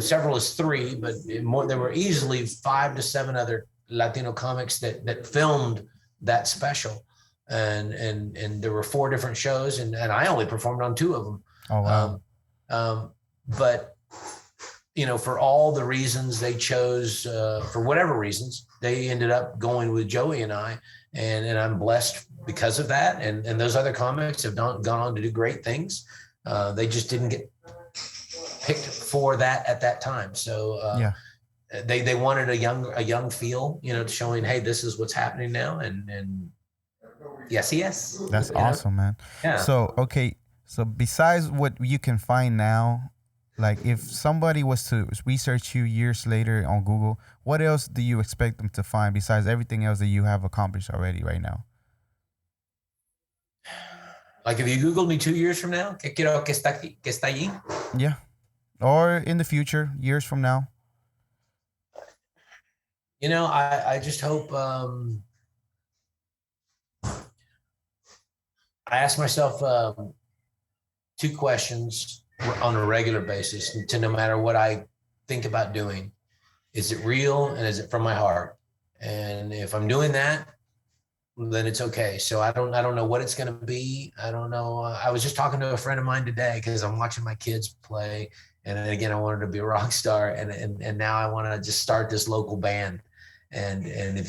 several is 3, but more. There were easily 5 to 7 other Latino comics that filmed that special, and there were 4 different shows, and I only performed on 2 of them. Oh, wow. But, for all the reasons they chose, for whatever reasons, they ended up going with Joey and I, and I'm blessed because of that. And those other comics have gone on to do great things. They just didn't get picked for that at that time. So they wanted a young feel, showing, hey, this is what's happening now. And yes. That's awesome, man. Yeah. So, okay. So besides what you can find now, like if somebody was to research you years later on Google, what else do you expect them to find besides everything else that you have accomplished already right now? Like if you Googled me 2 years from now, ¿qué quiero que está allí? Yeah. Or in the future, years from now. I just hope, I ask myself 2 questions on a regular basis, to no matter what I think about doing. Is it real, and is it from my heart? And if I'm doing that, then it's okay. So I don't know what it's going to be. I don't know. I was just talking to a friend of mine today because I'm watching my kids play. And then again, I wanted to be a rock star, and now I want to just start this local band. And if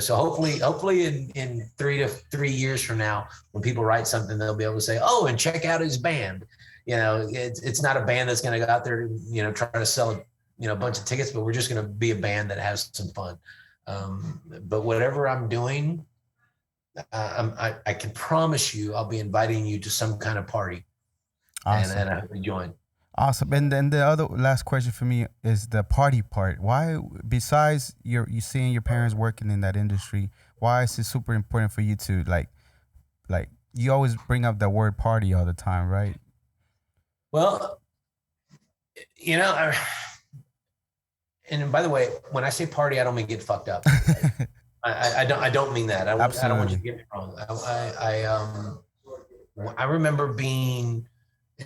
so hopefully in 3 years from now, when people write something, they'll be able to say, oh, and check out his band. It's not a band that's going to go out there to, try to sell, a bunch of tickets, but we're just going to be a band that has some fun. But whatever I'm doing, I can promise you, I'll be inviting you to some kind of party. Awesome. And I hope you join. Awesome. And then the other last question for me is the party part. Why, besides you seeing your parents working in that industry, why is it super important for you to like you always bring up the word party all the time, right? Well, and by the way, when I say party, I don't mean get fucked up. I don't mean that. I don't want you to get me wrong. I remember being.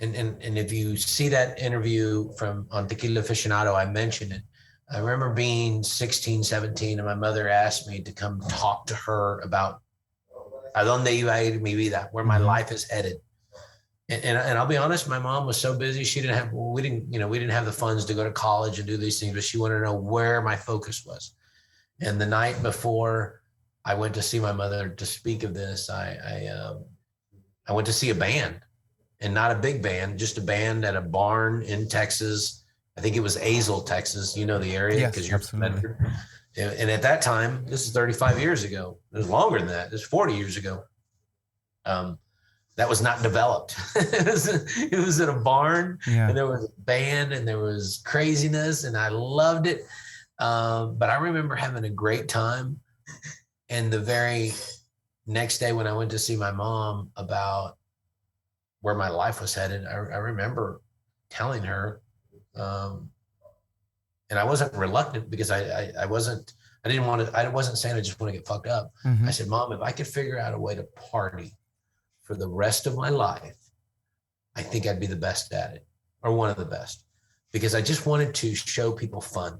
And if you see that interview on Tequila Aficionado, I mentioned it. I remember being 16, 17, and my mother asked me to come talk to her about a dónde iba a ir mi vida, where my life is headed. And I'll be honest, my mom was so busy. We didn't have the funds to go to college and do these things, but she wanted to know where my focus was. And the night before I went to see my mother to speak of this, I went to see a band. And not a big band, just a band at a barn in Texas. I think it was Azle, Texas. You know the area because you're absolutely. And at that time, this is 35 years ago. It was longer than that. It was 40 years ago. That was not developed. It was in a barn, and there was a band, and there was craziness, and I loved it. But I remember having a great time. And the very next day when I went to see my mom about where my life was headed, I remember telling her, and I wasn't reluctant because I wasn't saying I just want to get fucked up. Mm-hmm. I said, Mom, if I could figure out a way to party for the rest of my life, I think I'd be the best at it, or one of the best, because I just wanted to show people fun.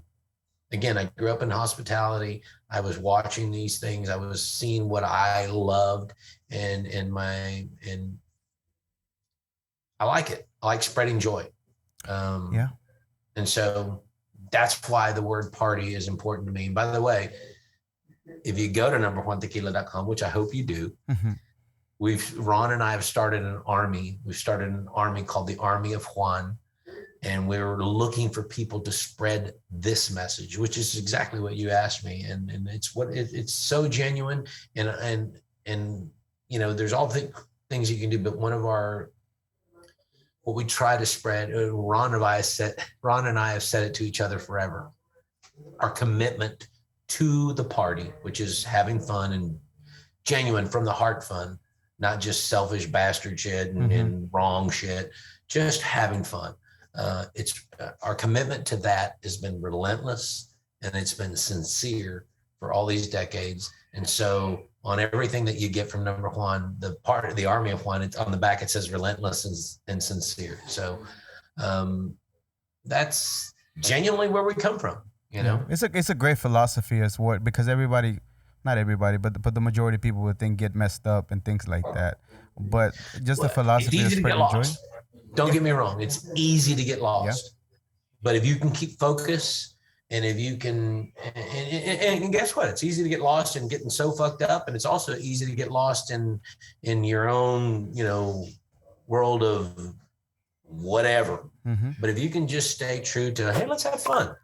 Again, I grew up in hospitality. I was watching these things. I was seeing what I loved, and I like it. I like spreading joy. Yeah. And so that's why the word party is important to me. And by the way, if you go to numberjuantequila.com, which I hope you do, mm-hmm. Ron and I have started an army. We've started an army called the Army of Juan. And we're looking for people to spread this message, which is exactly what you asked me. And it's so genuine. And you know, there's all things you can do, but what we try to spread, Ron and I have said it to each other forever. Our commitment to the party, which is having fun and genuine from the heart fun, not just selfish bastard shit and wrong shit, just having fun. It's our commitment to that has been relentless, and it's been sincere for all these decades. And so on everything that you get from Number Juan, the part of the Army of Juan, it's on the back, it says relentless and sincere. So that's genuinely where we come from, you know? It's a great philosophy as well, because not everybody, but the majority of people would think get messed up and things like that. But just the philosophy of spreading joy. Don't get me wrong. It's easy to get lost, but if you can keep focus, and if you can, and guess what? It's easy to get lost in getting so fucked up. And it's also easy to get lost in your own, you know, world of whatever. Mm-hmm. But if you can just stay true to, hey, let's have fun.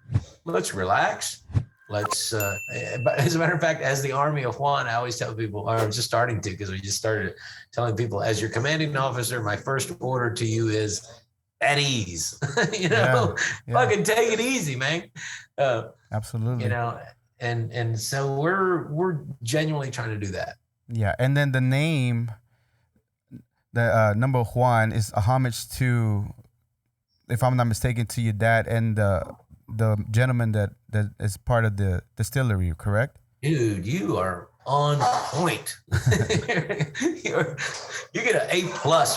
Let's relax. Let's, but as a matter of fact, as the Army of Juan, I always tell people, or I'm just starting to, because we just started telling people, as your commanding officer, my first order to you is at ease. You know, fucking take it easy, man. Absolutely. You know, and so we're genuinely trying to do that. Yeah, and then the name, the Number Juan, is a homage to, if I'm not mistaken, to your dad and the gentleman that is part of the distillery, correct? Dude, you are on point. You get an A+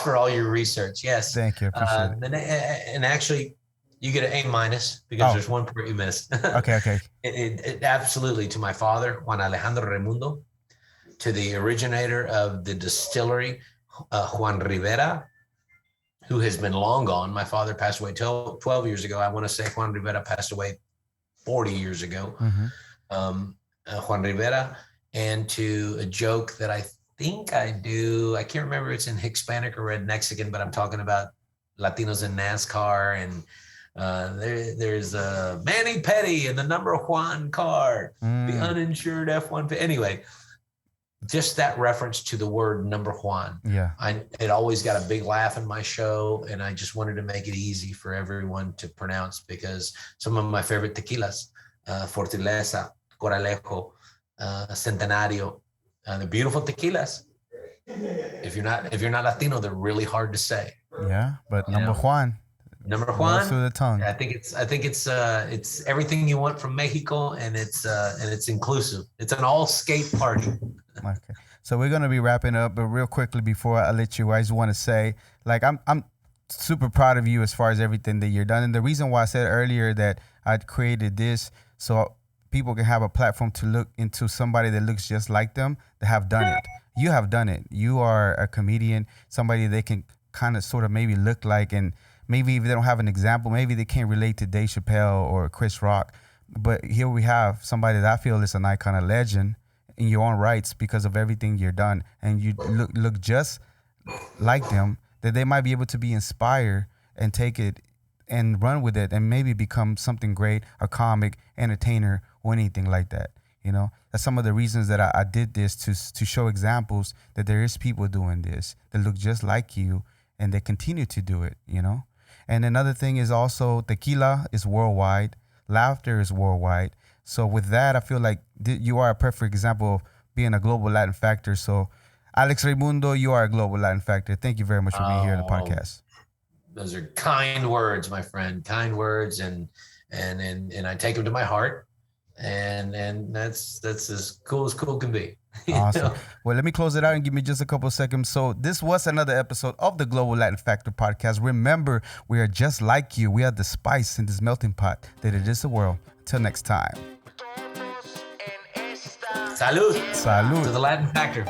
for all your research. Yes. Thank you. Appreciate it. And actually, you get an A- because there's one part you missed. Okay. It absolutely, to my father, Juan Alejandro Reymundo, to the originator of the distillery, Juan Rivera, who has been long gone. My father passed away 12 years ago. I want to say Juan Rivera passed away 40 years ago. Mm-hmm. Juan Rivera, and to a joke that I think I do. I can't remember if it's in Hispanic or Red Mexican, but I'm talking about Latinos in NASCAR. And there's Manny Petty and the Number Juan car, the uninsured F-150. Anyway, just that reference to the word Number Juan. Yeah. It always got a big laugh in my show, and I just wanted to make it easy for everyone to pronounce, because some of my favorite tequilas, Fortaleza, Coralejo, Centenario, the beautiful tequilas. If you're not Latino, they're really hard to say. Yeah, but Number Juan. Number Juan. Through the tongue. I think it's everything you want from Mexico, and it's inclusive. It's an all skate party. Okay, so we're gonna be wrapping up, but real quickly before I let you, I just want to say, like, I'm super proud of you as far as everything that you're done, and the reason why I said earlier that I created this so people can have a platform to look into somebody that looks just like them that have done it. You have done it. You are a comedian, somebody they can kind of sort of maybe look like, and maybe if they don't have an example, maybe they can't relate to Dave Chappelle or Chris Rock. But here we have somebody that I feel is an icon, a legend in your own rights because of everything you're done. And you look just like them, that they might be able to be inspired and take it and run with it and maybe become something great, a comic, entertainer, or anything like that. You know, that's some of the reasons that I did this, to show examples that there is people doing this that look just like you and they continue to do it, you know. And another thing is also tequila is worldwide. Laughter is worldwide. So with that, I feel like you are a perfect example of being a global Latin factor. So Alex Reymundo, you are a global Latin factor. Thank you very much for being here on the podcast. Those are kind words, my friend. Kind words, and I take them to my heart, and that's as cool can be. Awesome. Well, let me close it out and give me just a couple of seconds. So this was another episode of the Global Latin Factor podcast. Remember, we are just like you. We are the spice in this melting pot that it is the world. Till next time. Salud. Salud. To the Latin Factor.